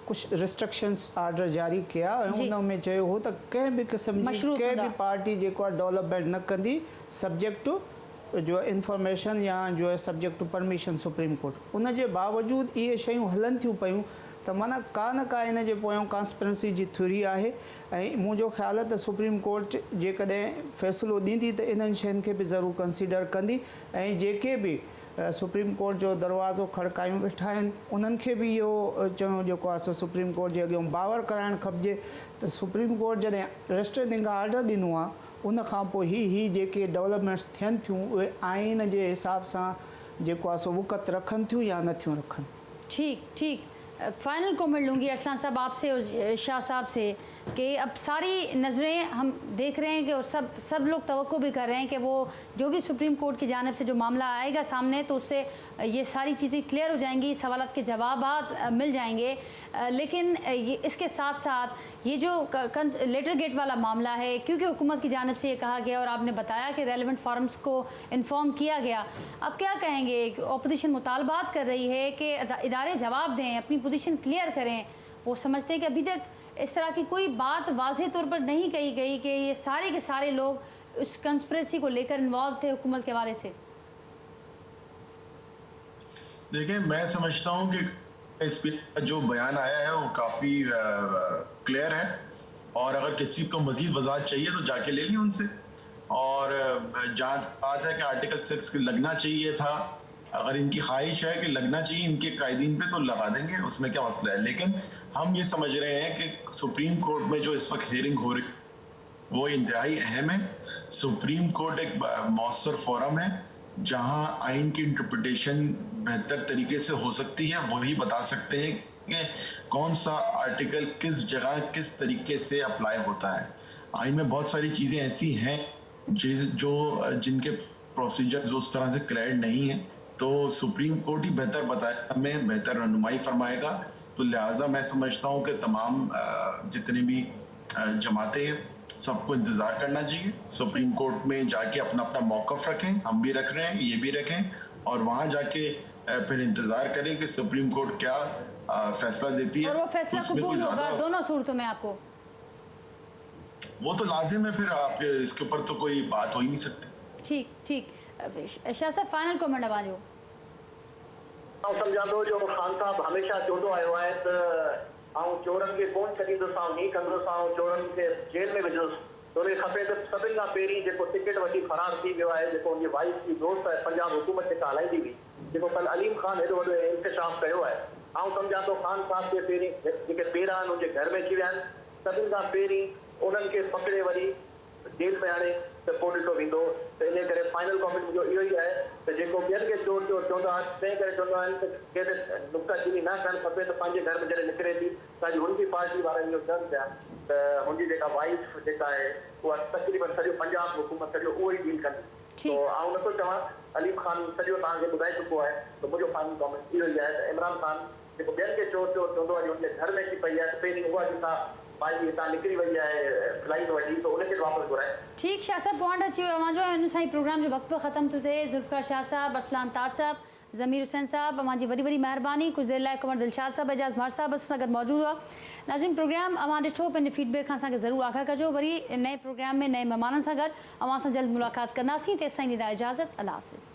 कुझु रिस्ट्रिक्शंस आर्डर जारी कया ऐं उन में चयो हो त कंहिं बि क़िस्म जी कंहिं बि पार्टी जेको आहे डेवलपमेंट न कंदी सब्जेक्ट टू जो इंफॉर्मेशन या जो है subject to permission supreme court. उन जे बावजूदि इहे शयूं हलनि थियूं पियूं त माना का न का इन जे पोयों कॉन्स्पिरेंसी जी थ्योरी आहे ऐं मुंहिंजो ख़्यालु आहे त सुप्रीम कोर्ट जेकॾहिं फ़ैसिलो ॾींदी त इन्हनि शयुनि खे बि ज़रूरु कंसीडर कंदी ऐं जेके बि सुप्रीम कोर्ट जो दरवाज़ो खड़कायूं वेठा आहिनि उन्हनि खे बि इहो चङो जेको आहे सो सुप्रीम कोर्ट जे अॻियां बावर कराइणु खपिजे त सुप्रीम कोर्ट जॾहिं रेस्ट्रेनिंग आर्डर ॾिनो आहे उन खां पोइ ही जेके डेवलपमेंट्स थियनि थियूं उहे आइन जे हिसाब सां जेको आहे सो वक़्त रखनि थियूं या नथियूं रखनि। ठीक फाइनल कमेंट लूँगी अरसलान साहब आपसे और शाह साहब से कि अब सारी नज़रें हम देख रहे हैं कि और सब लोग तवक्को भी कर रहे हैं कि वो जो भी सुप्रीम कोर्ट की जानिब से जो मामला आएगा सामने तो उससे ये सारी चीज़ें क्लियर हो जाएंगी, सवालात के जवाब मिल जाएंगे। लेकिन ये इसके साथ साथ ये जो लेटर गेट वाला मामला है, क्योंकि हुकूमत की जानिब से ये कहा गया और आपने बताया कि रेलेवेंट फॉरम्स को इन्फॉर्म किया गया, अब क्या कहेंगे? ऑपोजिशन मुतालबात कर रही है कि इदारे जवाब दें, अपनी पोजीशन क्लियर करें। वो समझते हैं कि अभी तक इस तरह की कोई बात वाज़ेह तौर पर नहीं कही गई कि ये सारे के सारे लोग उस कंस्पिरेसी को लेकर इन्वॉल्व थे हुकूमत के हवाले से? देखिए, मैं समझता हूँ कि इस पे जो बयान आया है वो काफ़ी क्लियर है, और अगर किसी को मज़ीद वजाहत चाहिए तो जाके ले लें उनसे। और जहाँ बात है कि आर्टिकल 6 लगना चाहिए था, अगर इनकी ख्वाहिश है कि लगना चाहिए इनके कायदीन पे तो लगा देंगे, उसमें क्या मसला है। लेकिन हम ये समझ रहे हैं कि सुप्रीम कोर्ट में जो इस वक्त हियरिंग हो रही वो इंतहाई अहम है। सुप्रीम कोर्ट एक मौसर फोरम है जहां आइन की इंटरप्रिटेशन बेहतर तरीके से हो सकती है, वही बता सकते हैं कि कौन सा आर्टिकल किस जगह किस तरीके से अप्लाई होता है। आइन में बहुत सारी चीज़ें ऐसी हैं जिनके प्रोसीजर्स उस तरह से क्लियर नहीं है, तो सुप्रीम कोर्ट ही बेहतर बताएगा, हमें बेहतर रहनुमाई फरमाएगा। तो लिहाजा मैं समझता हूँ कि तमाम जितने भी जमातें हैं सबको इंतज़ार करना चाहिए, सुप्रीम कोर्ट में जाके अपना अपना मौक़िफ़ रखें, हम भी रख रहे हैं, ये भी रखें, और वहाँ जाके फिर इंतज़ार करें कि सुप्रीम कोर्ट क्या फैसला देती है। और वो फैसला कबूल होगा दोनों सूरतों में आपको? वो तो लाजिम है, फिर आप इसके ऊपर तो कोई बात हो ही नहीं सकती। ठीक ठीक। शाह साहब फाइनल कमेंट आ जाओ। सम्झा थो जो ख़ान साहब हमेशा चवंदो आयो आहे त ऐं चोरनि खे कोन छॾींदुसि, ऐं हीअं कंदुसि, ऐं चोरनि खे जेल में विझंदुसि। तो उनखे खपे त सभिनि खां पहिरीं जेको टिकट वठी फरार थी वियो आहे, जेको उनजी वाइफ जी दोस्त आहे, पंजाब हुकूमत जेका हलाईंदी हुई, जेको कल अलीम ख़ान हेॾो वॾो इंकशाफ कयो आहे, ऐं सम्झा थो ख़ान साहब खे पहिरीं जेके पेरा आहिनि उनजे घर में अची विया आहिनि, सभिनि खां पहिरीं उन्हनि खे पकिड़े वरी जेल में आणे त पोइ ॾिठो वेंदो। त इन करे फाइनल कमेंट मुंहिंजो इहो ई आहे त जेको ॿियनि खे चोर चोर चवंदा आहिनि, तंहिं करे चवंदा आहिनि त कंहिं ते नुक्ताचीनी न करणु खपे, त पंहिंजे घर में जॾहिं निकिरे थी तव्हांजी हुनजी पार्टी वारनि इहो चवनि पिया त हुनजी जेका वाइफ जेका आहे उहा तक़रीबन सॼो पंजाब हुकूमत सॼो उहो ई डील कंदी। तो आउं नथो चवां, अलीम ख़ान सॼो तव्हांखे ॿुधाए चुको आहे, त मुंहिंजो फाइनल कमेंट इहो ई आहे त इमरान ख़ान जेको ॿियनि खे चोर चोर चवंदो आहे, हुनजे घर में अची पई आहे, त पहिरीं उहा जेका भाई हितां निकिरी वई आहे फ्लाइट वठी, तो उनखे वापसि घुराए। ठीक शाह साहब पॉइंट अची वियो आहे। जो साईं प्रोग्राम जो वक्त ख़त्म थो थिए। ज़ुल्फ़िकार शाह साहब, अरसलान ताज साहब, ज़मीर हुसैन साहब, अवां जी वॾी वॾी महिरबानी। कुछ देर लाइ कुंवर दिलशाद साहब, एजाज़ भार साहब असां सां गॾु मौजूदु हुआ। नाज़रीन, प्रोग्राम अवां ॾिठो, पंहिंजे फीडबैक खां असांखे ज़रूरु आगाह कजो। वरी नए प्रोग्राम में नए महिमाननि सां गॾु अवां सां जल्द मुलाक़ात कंदासीं। तेसिताईं ॾींदा इजाज़त। अल्लाह हाफ़िज़।